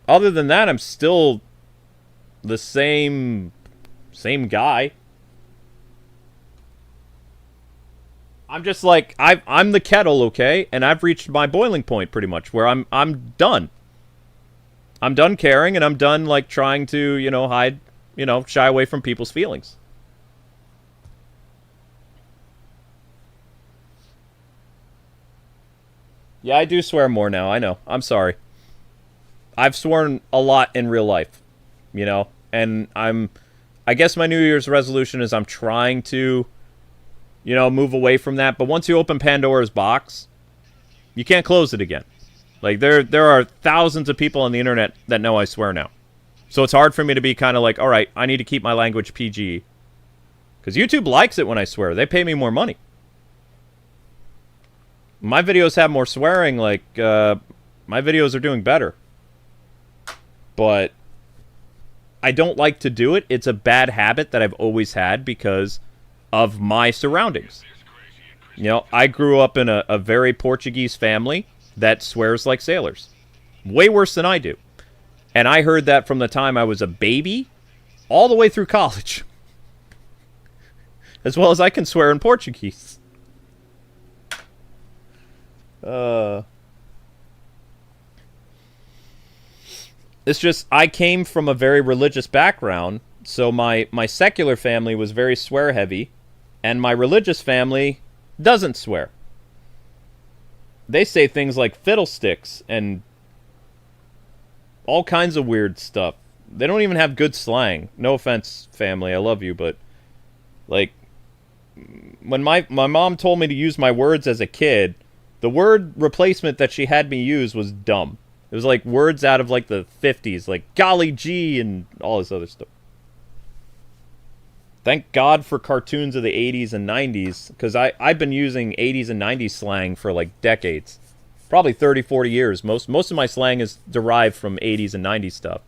other than that, I'm still the same guy. I'm just like, I'm the kettle, okay? And I've reached my boiling point pretty much, where I'm done. I'm done caring, and I'm done, like, trying to, you know, hide, you know, shy away from people's feelings. Yeah, I do swear more now, I know. I'm sorry. I've sworn a lot in real life, you know? And I guess my New Year's resolution is I'm trying to, you know, move away from that. But once you open Pandora's box, you can't close it again. Like, there are thousands of people on the internet that know I swear now. So it's hard for me to be kind of like, all right, I need to keep my language PG. Because YouTube likes it when I swear. They pay me more money. My videos have more swearing, like, my videos are doing better. But I don't like to do it. It's a bad habit that I've always had because of my surroundings. You know, I grew up in a very Portuguese family that swears like sailors. Way worse than I do. And I heard that from the time I was a baby all the way through college. As well as I can swear in Portuguese. It's just, I came from a very religious background, so my secular family was very swear-heavy, and my religious family doesn't swear. They say things like fiddlesticks and all kinds of weird stuff. They don't even have good slang. No offense, family, I love you, but, like, when my mom told me to use my words as a kid, the word replacement that she had me use was dumb. It was like words out of like the 50s, like golly gee and all this other stuff. Thank God for cartoons of the 80s and 90s, because I've been using 80s and 90s slang for like decades. Probably 30, 40 years. Most of my slang is derived from 80s and 90s stuff.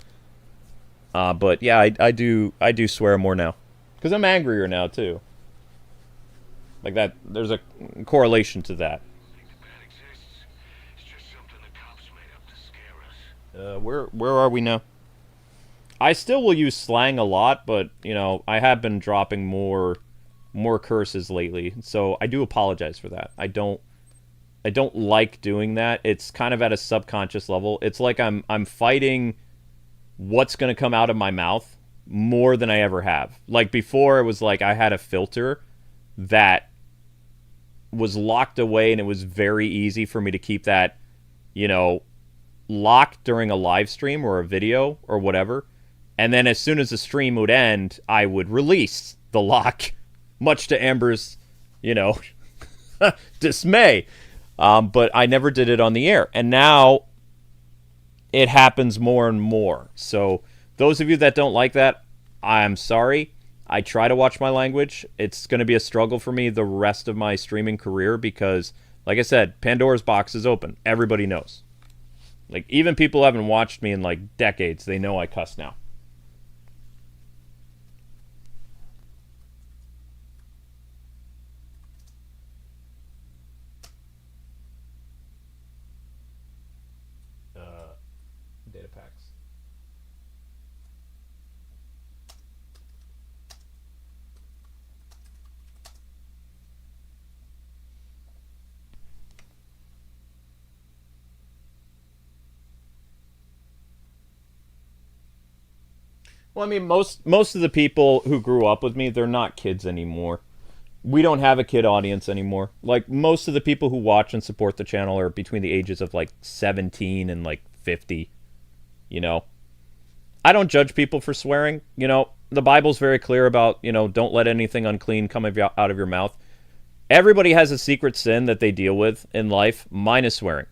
But yeah, I do swear more now. Because I'm angrier now too. Like that, there's a correlation to that. Where are we now? I still will use slang a lot, but, you know, I have been dropping more curses lately, so I do apologize for that. I don't like doing that. It's kind of at a subconscious level. It's like I'm fighting what's going to come out of my mouth more than I ever have. Like, before, it was like I had a filter that was locked away, and it was very easy for me to keep that, you know, locked during a live stream or a video or whatever. And then as soon as the stream would end, I would release the lock, much to Amber's, you know, dismay. But I never did it on the air. And now it happens more and more. So those of you that don't like that, I'm sorry. I try to watch my language. It's going to be a struggle for me the rest of my streaming career because, like I said, Pandora's box is open. Everybody knows. Like, even people who haven't watched me in, like, decades, they know I cuss now. Data packs. Well, I mean, most of the people who grew up with me, they're not kids anymore. We don't have a kid audience anymore. Like, most of the people who watch and support the channel are between the ages of, like, 17 and, like, 50. You know? I don't judge people for swearing. You know, the Bible's very clear about, you know, don't let anything unclean come out of your mouth. Everybody has a secret sin that they deal with in life. Mine is swearing.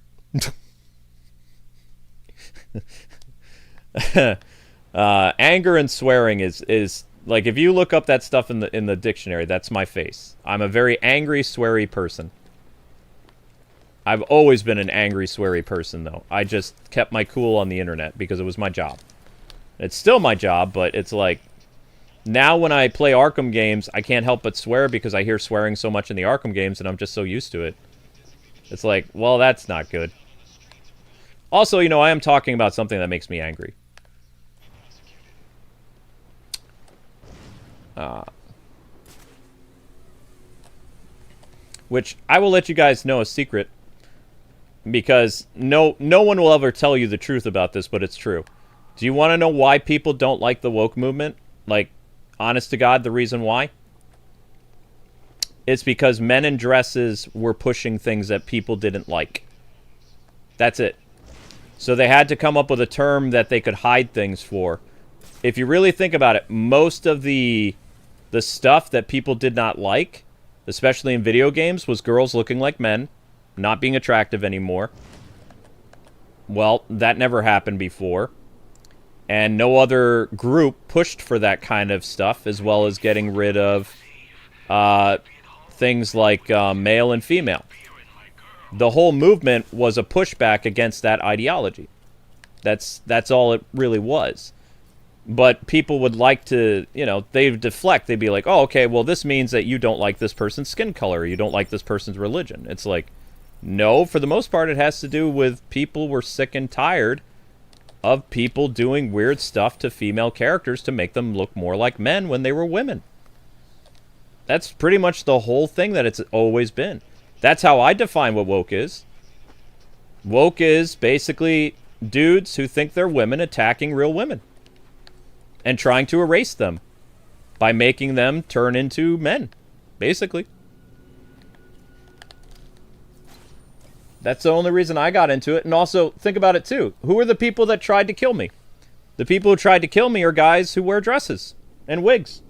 Anger and swearing is like, if you look up that stuff in the dictionary, that's my face. I'm a very angry, sweary person. I've always been an angry, sweary person, though. I just kept my cool on the internet because it was my job. It's still my job, but it's like, now when I play Arkham games, I can't help but swear because I hear swearing so much in the Arkham games, and I'm just so used to it. It's like, well, that's not good. Also, you know, I am talking about something that makes me angry. Which I will let you guys know a secret, because no one will ever tell you the truth about this, but it's true. Do you want to know why people don't like the woke movement? Like, honest to God, the reason why? It's because men in dresses were pushing things that people didn't like. That's it. So they had to come up with a term that they could hide things for. If you really think about it, most of the stuff that people did not like especially in video games, was girls looking like men, not being attractive anymore. Well, that never happened before. And no other group pushed for that kind of stuff, as well as getting rid of things like male and female. The whole movement was a pushback against that ideology. That's all it really was. But people would like to, they'd deflect. They'd be like, oh, okay, well, this means that you don't like this person's skin color. You don't like this person's religion. It's like, no, for the most part, it has to do with people were sick and tired of people doing weird stuff to female characters to make them look more like men when they were women. That's pretty much the whole thing that it's always been. That's how I define what woke is. Woke is basically dudes who think they're women attacking real women and trying to erase them by making them turn into men, basically. That's the only reason I got into it. And also, think about it too. Who are the people that tried to kill me? The people who tried to kill me are guys who wear dresses and wigs.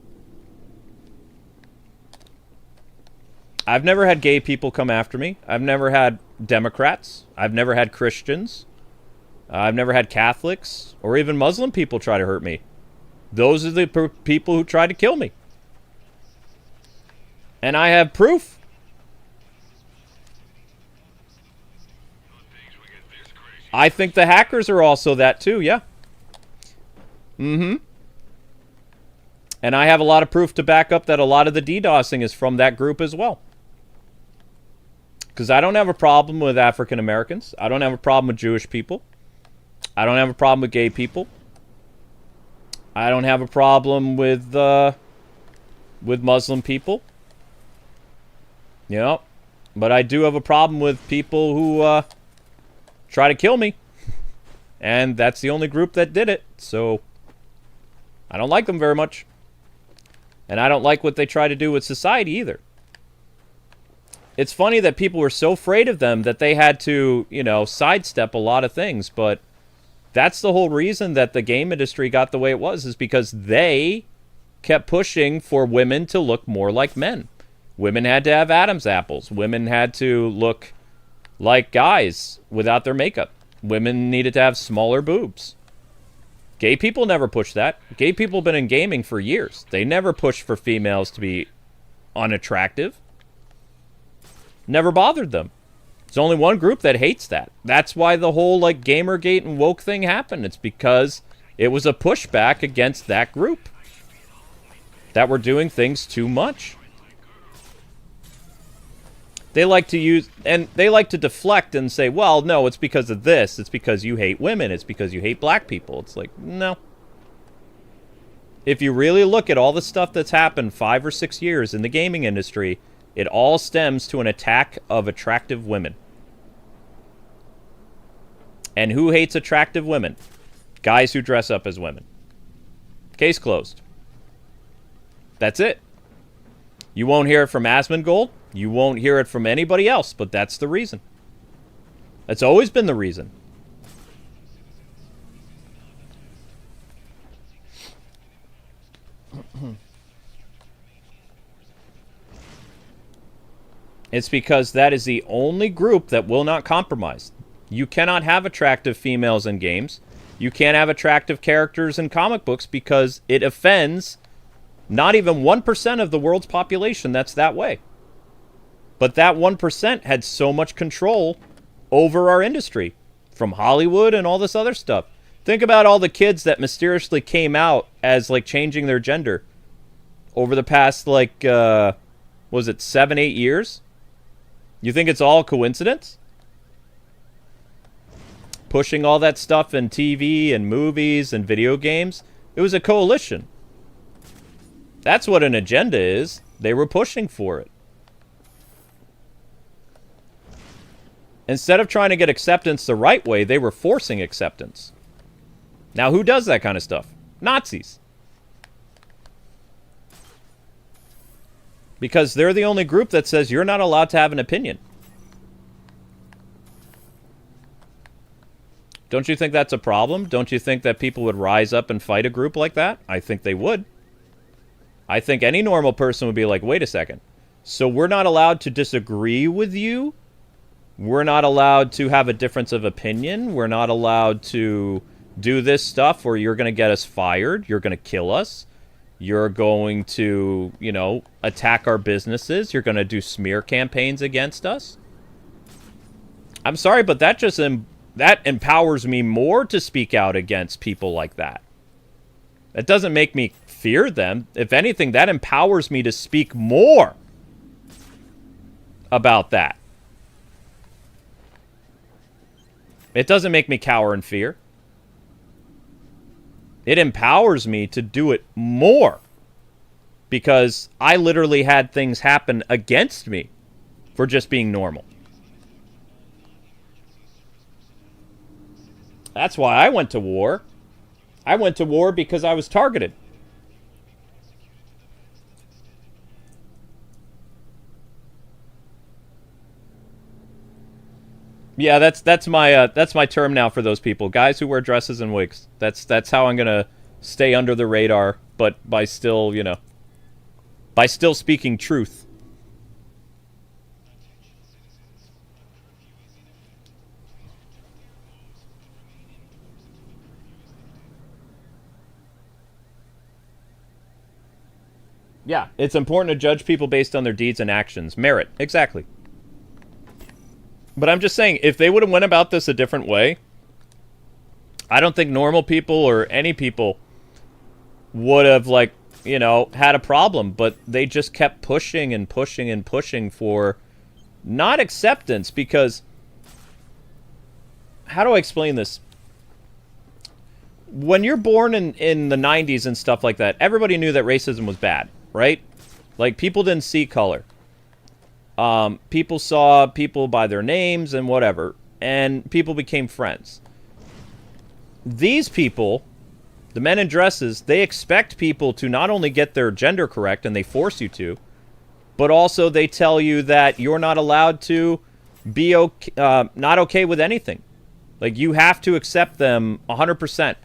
I've never had gay people come after me. I've never had Democrats. I've never had Christians. I've never had Catholics or even Muslim people try to hurt me. Those are the people who tried to kill me. And I have proof. I think the hackers are also that too, yeah. Mm-hmm. And I have a lot of proof to back up that a lot of the DDoSing is from that group as well. Because I don't have a problem with African Americans. I don't have a problem with Jewish people. I don't have a problem with gay people. I don't have a problem with Muslim people. But I do have a problem with people who try to kill me. And that's the only group that did it. So I don't like them very much. And I don't like what they try to do with society either. It's funny that people were so afraid of them that they had to, sidestep a lot of things. But that's the whole reason that the game industry got the way it was, is because they kept pushing for women to look more like men. Women had to have Adam's apples. Women had to look like guys without their makeup. Women needed to have smaller boobs. Gay people never pushed that. Gay people have been in gaming for years. They never pushed for females to be unattractive. Never bothered them. There's only one group that hates that. That's why the whole Gamergate and woke thing happened. It's because it was a pushback against that group that were doing things too much. They like to deflect and say, well, no, it's because of this. It's because you hate women. It's because you hate black people. It's like, no. If you really look at all the stuff that's happened 5 or 6 years in the gaming industry, it all stems to an attack of attractive women. And who hates attractive women? Guys who dress up as women. Case closed. That's it. You won't hear it from Asmongold. You won't hear it from anybody else, but that's the reason. That's always been the reason. It's because that is the only group that will not compromise. You cannot have attractive females in games. You can't have attractive characters in comic books because it offends not even 1% of the world's population that's that way. But that 1% had so much control over our industry, from Hollywood and all this other stuff. Think about all the kids that mysteriously came out as changing their gender over the past was it 7, 8 years? You think it's all coincidence? Pushing all that stuff in TV and movies and video games, it was a coalition. That's what an agenda is. They were pushing for it. Instead of trying to get acceptance the right way, they were forcing acceptance. Now, who does that kind of stuff? Nazis. Because they're the only group that says you're not allowed to have an opinion. Don't you think that's a problem? Don't you think that people would rise up and fight a group like that? I think they would. I think any normal person would be like, wait a second. So we're not allowed to disagree with you. We're not allowed to have a difference of opinion. We're not allowed to do this stuff or you're going to get us fired. You're going to kill us. You're going to, you know, attack our businesses. You're going to do smear campaigns against us. I'm sorry, but that just that empowers me more to speak out against people like that. That doesn't make me fear them. If anything, that empowers me to speak more about that. It doesn't make me cower in fear. It empowers me to do it more because I literally had things happen against me for just being normal. That's why I went to war. I went to war because I was targeted. Yeah, that's my term now for those people, guys who wear dresses and wigs. That's how I'm gonna stay under the radar, but by still, you know, by still speaking truth. Yeah, it's important to judge people based on their deeds and actions. Merit, exactly. But I'm just saying, if they would have went about this a different way, I don't think normal people or any people would have, like, you know, had a problem. But they just kept pushing and pushing and pushing for not acceptance because... How do I explain this? When you're born in the 90s and stuff like that, everybody knew that racism was bad, right? Like, people didn't see color. People saw people by their names and whatever, and people became friends. These people, the men in dresses, they expect people to not only get their gender correct, and they force you to, but also they tell you that you're not allowed to be not okay with anything. Like, you have to accept them 100%.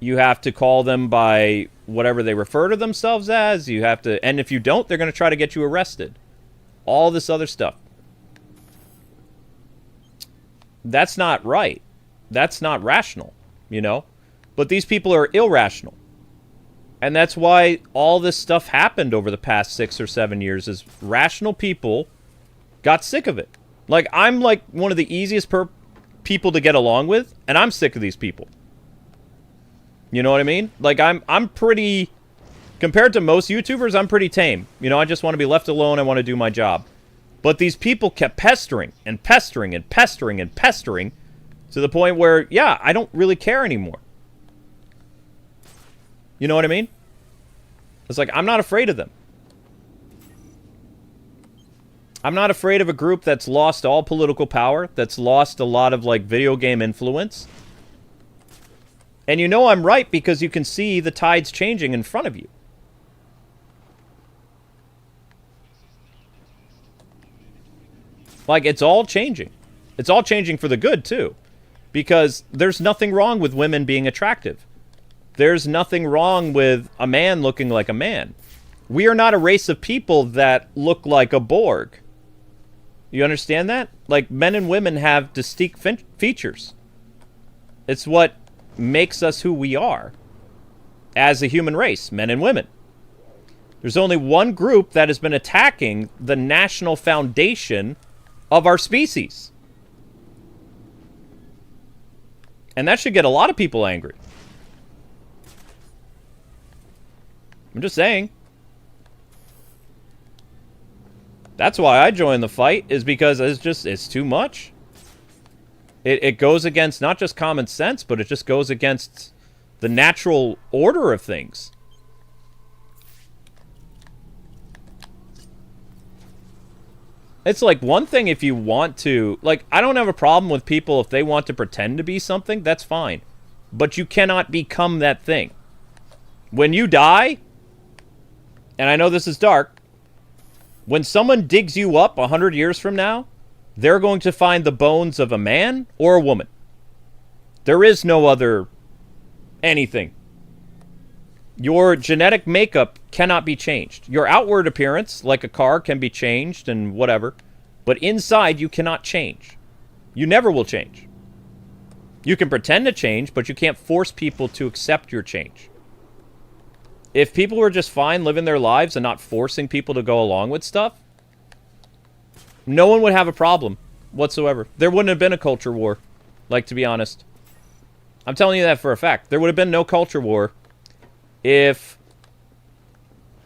You have to call them by whatever they refer to themselves as. You have to, and if you don't, they're going to try to get you arrested. All this other stuff. That's not right. That's not rational, you know? But these people are irrational. And that's why all this stuff happened over the past 6 or 7 years is rational people got sick of it. Like, I'm like one of the easiest people to get along with, and I'm sick of these people. You know what I mean? Like, I'm pretty... Compared to most YouTubers, I'm pretty tame. You know, I just want to be left alone. I want to do my job. But these people kept pestering and pestering and pestering and pestering to the point where, yeah, I don't really care anymore. You know what I mean? It's like, I'm not afraid of them. I'm not afraid of a group that's lost all political power, that's lost a lot of, like, video game influence. And you know I'm right because you can see the tides changing in front of you. Like, it's all changing. It's all changing for the good, too. Because there's nothing wrong with women being attractive. There's nothing wrong with a man looking like a man. We are not a race of people that look like a Borg. You understand that? Like, men and women have distinct features. It's what makes us who we are as a human race, men and women. There's only one group that has been attacking the national foundation of our species. And that should get a lot of people angry. I'm just saying. That's why I joined the fight, is because it's too much. It goes against not just common sense, but it just goes against the natural order of things. It's like one thing if you want to... Like, I don't have a problem with people if they want to pretend to be something. That's fine. But you cannot become that thing. When you die... And I know this is dark. When someone digs you up 100 years from now, they're going to find the bones of a man or a woman. There is no other anything. Your genetic makeup cannot be changed. Your outward appearance, like a car, can be changed and whatever. But inside, you cannot change. You never will change. You can pretend to change, but you can't force people to accept your change. If people were just fine living their lives and not forcing people to go along with stuff, no one would have a problem whatsoever. There wouldn't have been a culture war, like, to be honest. I'm telling you that for a fact. There would have been no culture war if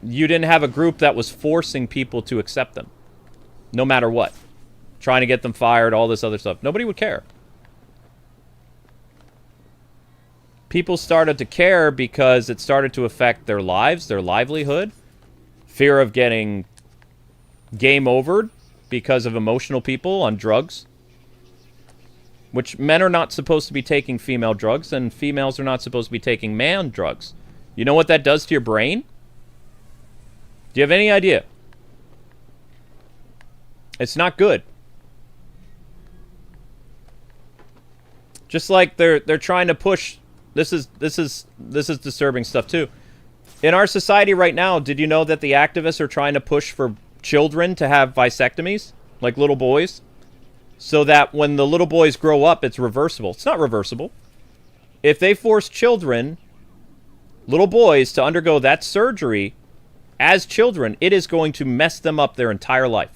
you didn't have a group that was forcing people to accept them. No matter what. Trying to get them fired, all this other stuff. Nobody would care. People started to care because it started to affect their lives, their livelihood. Fear of getting game overed because of emotional people on drugs. Which men are not supposed to be taking female drugs, and females are not supposed to be taking man drugs. You know what that does to your brain? Do you have any idea? It's not good. Just like they're trying to push. This is disturbing stuff too. In our society right now, did you know that the activists are trying to push for children to have vasectomies, like little boys, so that when the little boys grow up, it's reversible? It's not reversible. If they force children, little boys, to undergo that surgery as children, it is going to mess them up their entire life.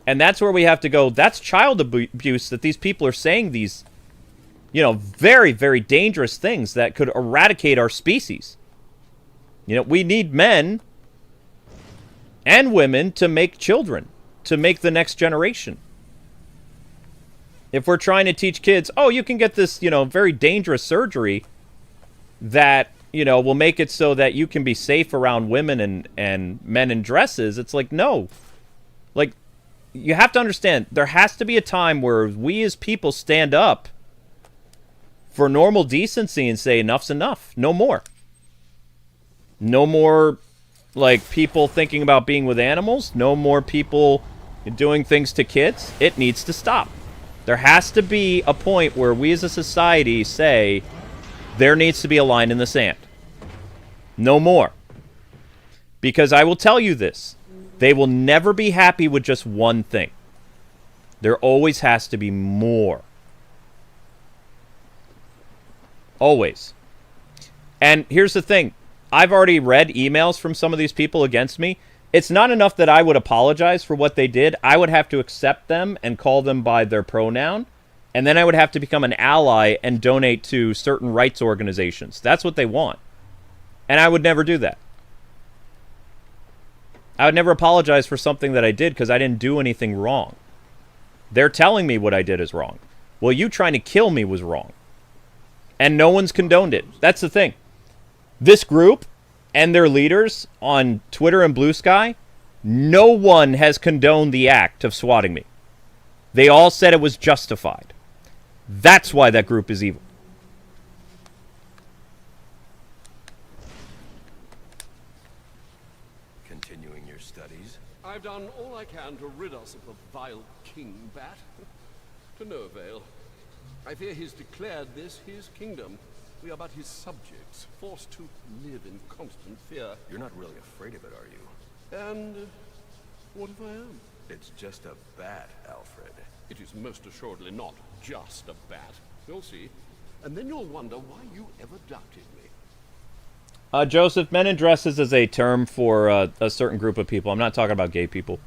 And that's where we have to go. That's child abuse, that these people are saying these, you know, very, very dangerous things that could eradicate our species. You know, we need men and women to make children, to make the next generation. If we're trying to teach kids, oh, you can get this, you know, very dangerous surgery that, you know, will make it so that you can be safe around women and men in dresses, it's like, no. Like, you have to understand, there has to be a time where we as people stand up for normal decency and say, enough's enough. No more. No more, like, people thinking about being with animals. No more people doing things to kids. It needs to stop. There has to be a point where we as a society say, there needs to be a line in the sand. No more. Because I will tell you this. They will never be happy with just one thing. There always has to be more. Always. And here's the thing. I've already read emails from some of these people against me. It's not enough that I would apologize for what they did. I would have to accept them and call them by their pronoun. And then I would have to become an ally and donate to certain rights organizations. That's what they want. And I would never do that. I would never apologize for something that I did because I didn't do anything wrong. They're telling me what I did is wrong. Well, you trying to kill me was wrong. And no one's condoned it. That's the thing. This group and their leaders on Twitter and Blue Sky, no one has condoned the act of swatting me. They all said it was justified. That's why that group is evil. Continuing your studies? I've done all I can to rid us of the vile king bat. To no avail. I fear he's declared this his kingdom. We are but his subjects, forced to live in constant fear. You're not really afraid of it, are you? And what if I am? It's just a bat, Alfred. It is most assuredly not just a bat. You'll see. And then you'll wonder why you ever doubted me. Joseph, men in dresses is a term for a certain group of people. I'm not talking about gay people.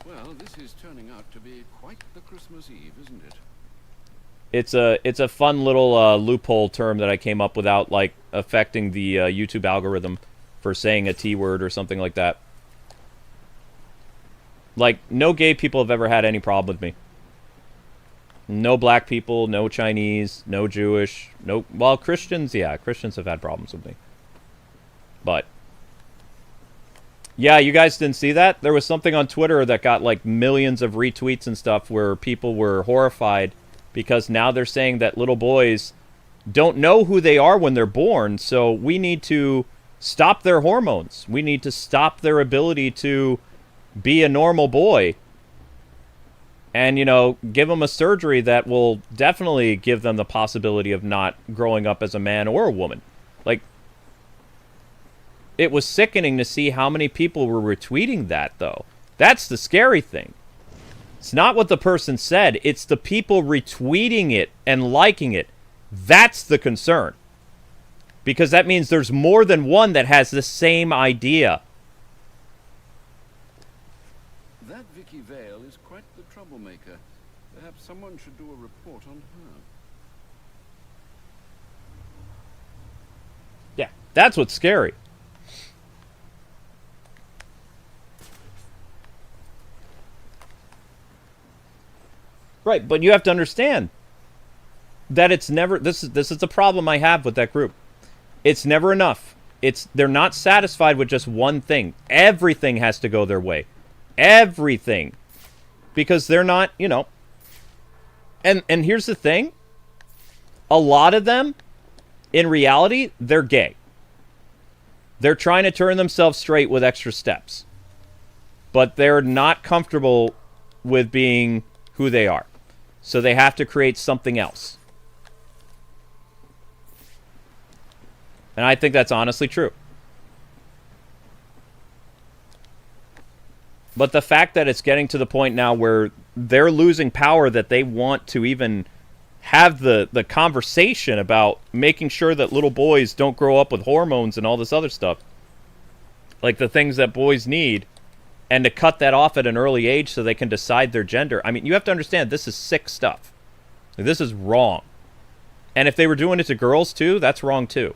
Well, this is turning out to be quite the Christmas Eve, isn't it? It's a fun little loophole term that I came up without, like, affecting the YouTube algorithm for saying a T word or something like that. Like, no gay people have ever had any problem with me. No black people, no Chinese, no Jewish, no... Well, Christians, yeah, Christians have had problems with me. But... yeah, you guys didn't see that? There was something on Twitter that got, like, millions of retweets and stuff where people were horrified because now they're saying that little boys don't know who they are when they're born, so we need to stop their hormones. We need to stop their ability to be a normal boy. And, you know, give them a surgery that will definitely give them the possibility of not growing up as a man or a woman. Like, it was sickening to see how many people were retweeting that, though. That's the scary thing. It's not what the person said. It's the people retweeting it and liking it. That's the concern. Because that means there's more than one that has the same idea. That Vicky Vale is quite the troublemaker. Perhaps someone should do a report on her. Yeah, that's what's scary. Right, but you have to understand that it's never... This is the problem I have with that group. It's never enough. They're not satisfied with just one thing. Everything has to go their way. Everything. Because they're not, you know... And here's the thing. A lot of them, in reality, they're gay. They're trying to turn themselves straight with extra steps. But they're not comfortable with being who they are. So they have to create something else. And I think that's honestly true. But the fact that it's getting to the point now where they're losing power, that they want to even have the conversation about making sure that little boys don't grow up with hormones and all this other stuff. Like the things that boys need. And to cut that off at an early age so they can decide their gender. I mean, you have to understand, this is sick stuff. This is wrong. And if they were doing it to girls too, that's wrong too.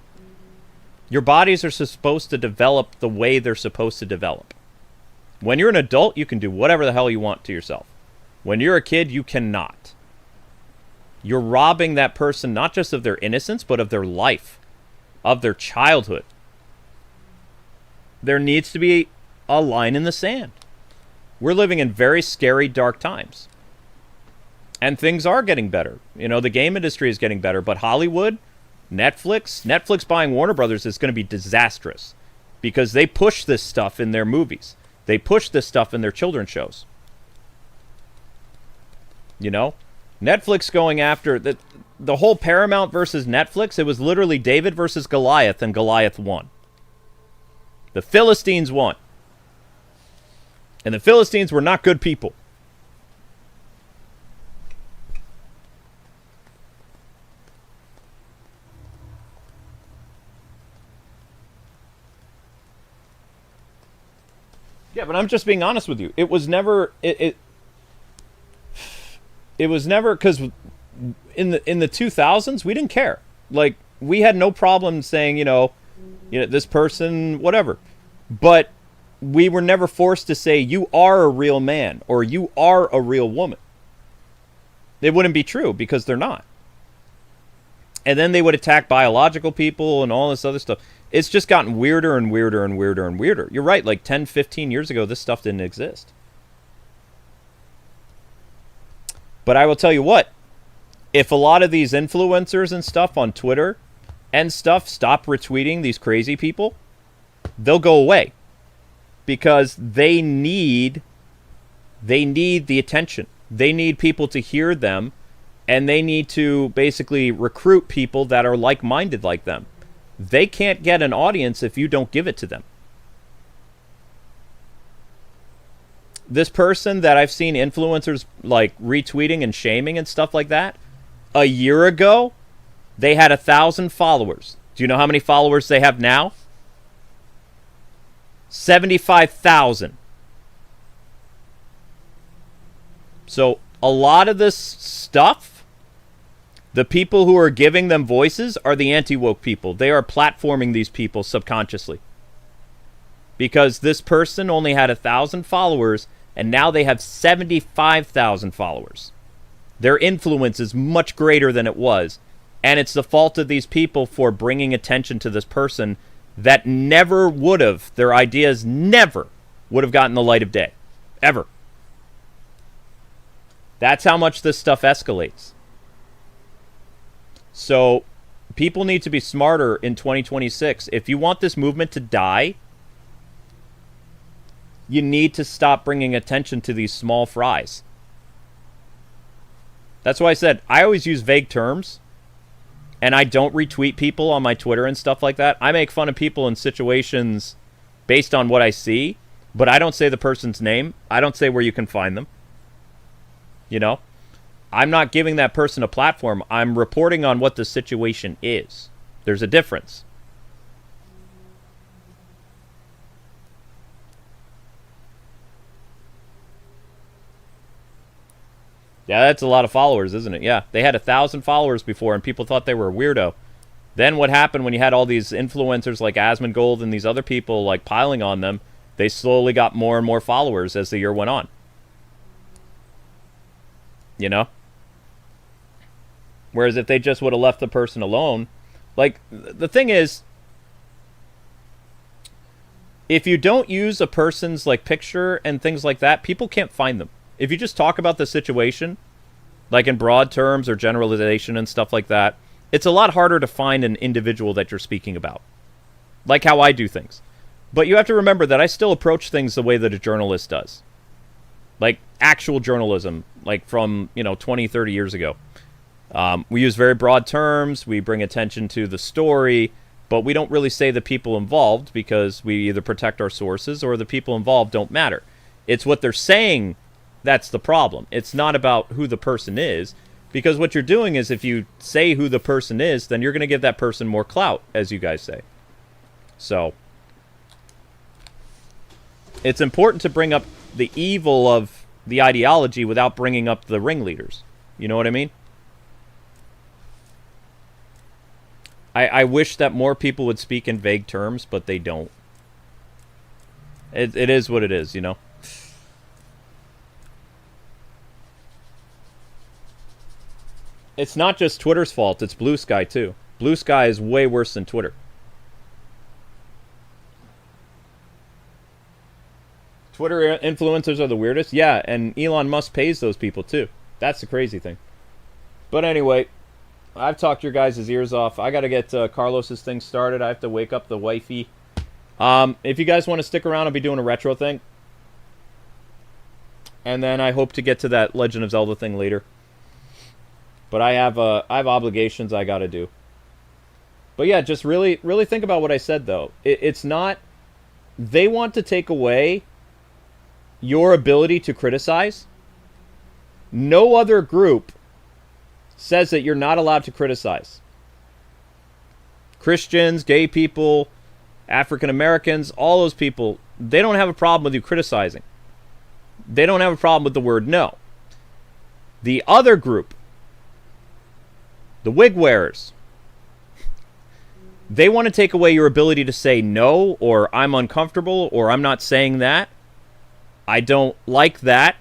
Your bodies are supposed to develop the way they're supposed to develop. When you're an adult, you can do whatever the hell you want to yourself. When you're a kid, you cannot. You're robbing that person not just of their innocence, but of their life, of their childhood. There needs to be a line in the sand. We're living in very scary, dark times. And things are getting better. You know, the game industry is getting better, but Hollywood, Netflix buying Warner Brothers is going to be disastrous because they push this stuff in their movies. They push this stuff in their children's shows. You know? Netflix going after... The whole Paramount versus Netflix, it was literally David versus Goliath, and Goliath won. The Philistines won. And the Philistines were not good people. Yeah, but I'm just being honest with you. It was never... It was never... Because in the 2000s, we didn't care. Like, we had no problem saying, you know, this person, whatever. But... we were never forced to say, you are a real man, or you are a real woman. It wouldn't be true, because they're not. And then they would attack biological people and all this other stuff. It's just gotten weirder and weirder and weirder and weirder. You're right, like 10, 15 years ago, this stuff didn't exist. But I will tell you what, if a lot of these influencers and stuff on Twitter and stuff stop retweeting these crazy people, they'll go away. Because they need the attention. They need people to hear them, and they need to basically recruit people that are like-minded like them. They can't get an audience if you don't give it to them. This person that I've seen influencers like retweeting and shaming and stuff like that, a year ago, they had 1,000 followers. Do you know how many followers they have now? 75,000. So a lot of this stuff, the people who are giving them voices are the anti-woke people. They are platforming these people subconsciously. Because this person only had 1,000 followers, and now they have 75,000 followers. Their influence is much greater than it was. And it's the fault of these people for bringing attention to this person that never would have, their ideas never would have gotten the light of day. Ever. That's how much this stuff escalates. So, people need to be smarter in 2026. If you want this movement to die, you need to stop bringing attention to these small fries. That's why I said, I always use vague terms. and I don't retweet people on my Twitter and stuff like that. I make fun of people in situations based on what I see, but I don't say the person's name. I don't say where you can find them. You know? I'm not giving that person a platform. I'm reporting on what the situation is. There's a difference. Yeah, that's a lot of followers, isn't it? Yeah, they had 1,000 followers before, and people thought they were a weirdo. Then what happened when you had all these influencers like Asmongold and these other people like piling on them? They slowly got more and more followers as the year went on. You know? Whereas if they just would have left the person alone, like, the thing is, if you don't use a person's like picture and things like that, people can't find them. If you just talk about the situation, like in broad terms or generalization and stuff like that, it's a lot harder to find an individual that you're speaking about. Like how I do things. But you have to remember that I still approach things the way that a journalist does. Like actual journalism, like from, 20, 30 years ago. We use very broad terms, we bring attention to the story, but we don't really say the people involved because we either protect our sources or the people involved don't matter. It's what they're saying that's the problem. It's not about who the person is, because what you're doing is if you say who the person is, then you're going to give that person more clout, as you guys say. So, it's important to bring up the evil of the ideology without bringing up the ringleaders. You know what I mean? I wish that more people would speak in vague terms, but they don't. It is what it is, you know? It's not just Twitter's fault, it's Blue Sky too. Blue Sky is way worse than Twitter. Twitter influencers are the weirdest? Yeah, and Elon Musk pays those people too. That's the crazy thing. But anyway, I've talked your guys' ears off. I gotta get Carlos's thing started. I have to wake up the wifey. If you guys want to stick around, I'll be doing a retro thing. And then I hope to get to that Legend of Zelda thing later. But I have obligations I gotta do. But yeah, just really think about what I said, though. It's not... They want to take away your ability to criticize. No other group says that you're not allowed to criticize. Christians, gay people, African Americans, all those people, they don't have a problem with you criticizing. They don't have a problem with the word no. The other group, the wig wearers, they want to take away your ability to say no, or I'm uncomfortable, or I'm not saying that. I don't like that.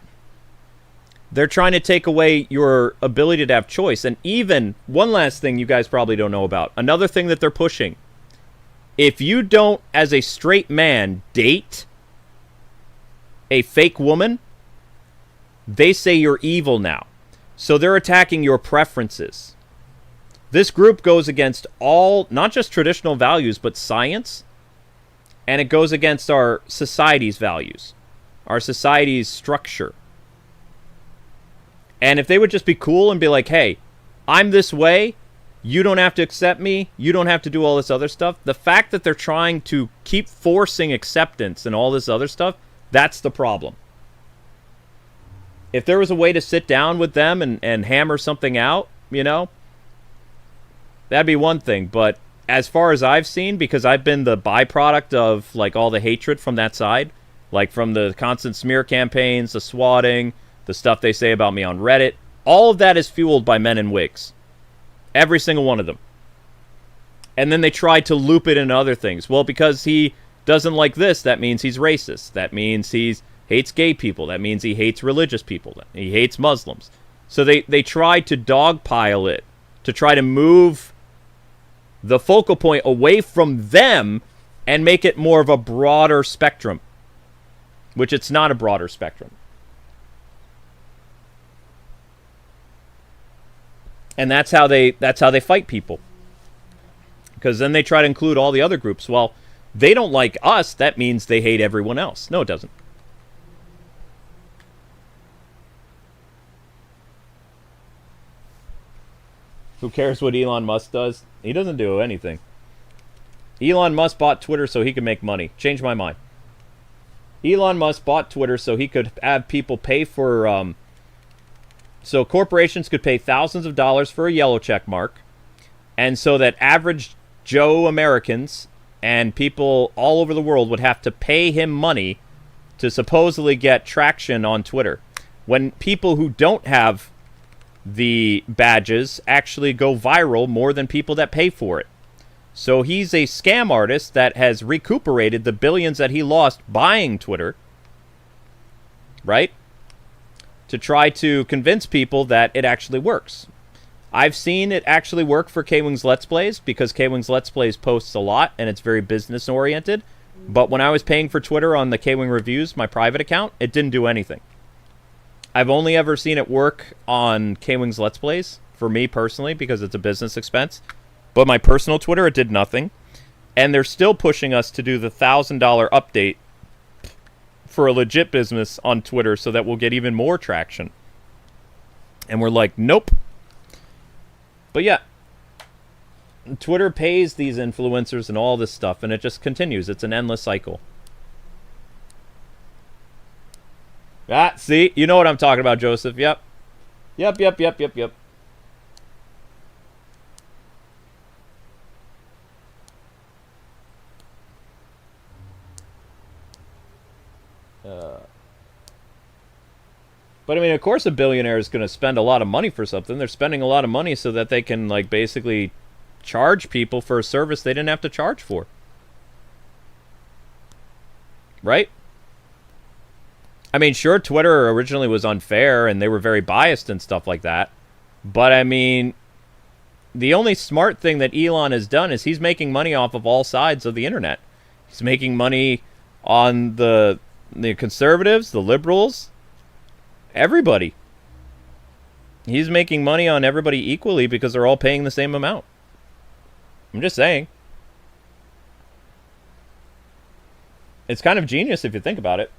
They're trying to take away your ability to have choice. And even, one last thing you guys probably don't know about, another thing that they're pushing. If you don't, as a straight man, date a fake woman, they say you're evil now. So they're attacking your preferences. This group goes against all, not just traditional values, but science. And it goes against our society's values. Our society's structure. And if they would just be cool and be like, hey, I'm this way, you don't have to accept me, you don't have to do all this other stuff. The fact that they're trying to keep forcing acceptance and all this other stuff, that's the problem. If there was a way to sit down with them and hammer something out, that'd be one thing. But as far as I've seen, because I've been the byproduct of like all the hatred from that side, like from the constant smear campaigns, the swatting, the stuff they say about me on Reddit, all of that is fueled by men in wigs. Every single one of them. And then they try to loop it into other things. Well, because he doesn't like this, that means he's racist. That means he hates gay people. That means he hates religious people. He hates Muslims. So they try to dogpile it, to try to move the focal point away from them and make it more of a broader spectrum. Which it's not a broader spectrum. And that's how they fight people. Because then they try to include all the other groups. Well, they don't like us, that means they hate everyone else. No, it doesn't. Who cares what Elon Musk does? He doesn't do anything. Elon Musk bought Twitter so he could make money. Change my mind. Elon Musk bought Twitter so he could have people pay for... so corporations could pay thousands of dollars for a yellow check mark. And so that average Joe Americans and people all over the world would have to pay him money to supposedly get traction on Twitter. When people who don't have the badges actually go viral more than people that pay for it. So he's a scam artist that has recuperated the billions that he lost buying Twitter, right? To try to convince people that it actually works. I've seen it actually work for Kwingsletsplays because Kwingsletsplays posts a lot and it's very business oriented. But when I was paying for Twitter on the Kwing Reviews, my private account, it didn't do anything. I've only ever seen it work on Kwingsletsplays for me personally because it's a business expense. But my personal Twitter, it did nothing. And they're still pushing us to do the $1,000 update for a legit business on Twitter so that we'll get even more traction. And we're like, nope. But yeah, Twitter pays these influencers and all this stuff, and it just continues. It's an endless cycle. Ah, see? You know what I'm talking about, Joseph. Yep. Yep. But I mean, of course a billionaire is going to spend a lot of money for something. They're spending a lot of money so that they can, like, basically charge people for a service they didn't have to charge for. Right? I mean, sure, Twitter originally was unfair and they were very biased and stuff like that. But I mean, the only smart thing that Elon has done is he's making money off of all sides of the internet. He's making money on the conservatives, the liberals, everybody. He's making money on everybody equally because they're all paying the same amount. I'm just saying. It's kind of genius if you think about it.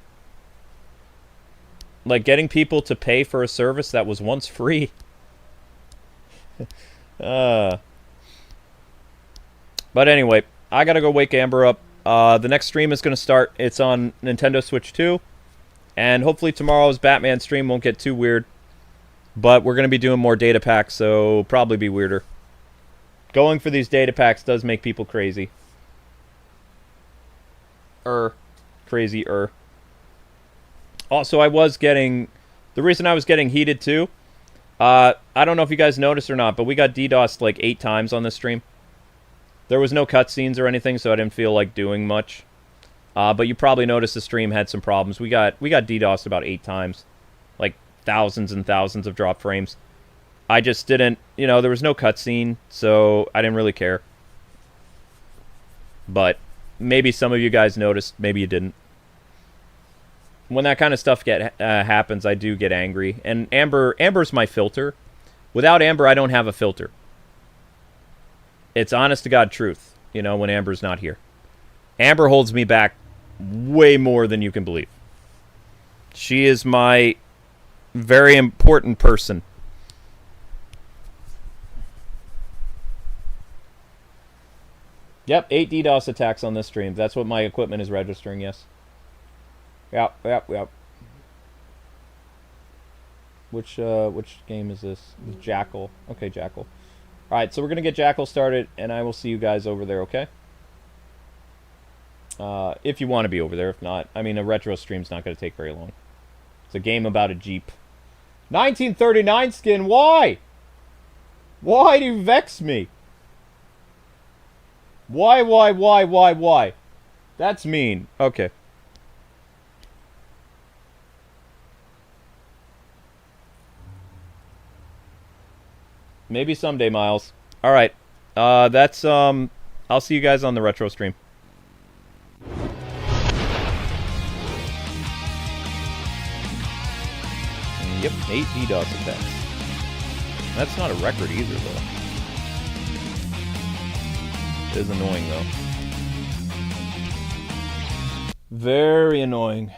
Like getting people to pay for a service that was once free. But anyway, I gotta go wake Amber up. The next stream is going to start. It's on Nintendo Switch 2. And hopefully tomorrow's Batman stream won't get too weird. But we're going to be doing more data packs, so probably be weirder. Going for these data packs does make people crazy. Crazy-er. Also, I was getting... The reason I was getting heated too... I don't know if you guys noticed or not, but we got DDoSed like 8 times on this stream. There was no cutscenes or anything, so I didn't feel like doing much. But you probably noticed the stream had some problems. We got DDoSed about 8 times. Like thousands and thousands of drop frames. I just didn't, you know, there was no cutscene, so I didn't really care. But maybe some of you guys noticed, maybe you didn't. When that kind of stuff happens, I do get angry. And Amber's my filter. Without Amber, I don't have a filter. It's honest to God truth, you know, when Amber's not here. Amber holds me back way more than you can believe. She is my very important person. Yep, 8 DDoS attacks on this stream. That's what my equipment is registering, yes. Yep. Which game is this? Jackal. Okay, Jackal. Alright, so we're going to get Jackal started, and I will see you guys over there, okay? If you want to be over there. If not, I mean, a retro stream's not going to take very long. It's a game about a Jeep. 1939 skin, why? Why do you vex me? Why? That's mean. Okay. Maybe someday, Miles. Alright. That's, I'll see you guys on the retro stream. Yep, 8 DDoS attacks. That's not a record either, though. It is annoying, though. Very annoying.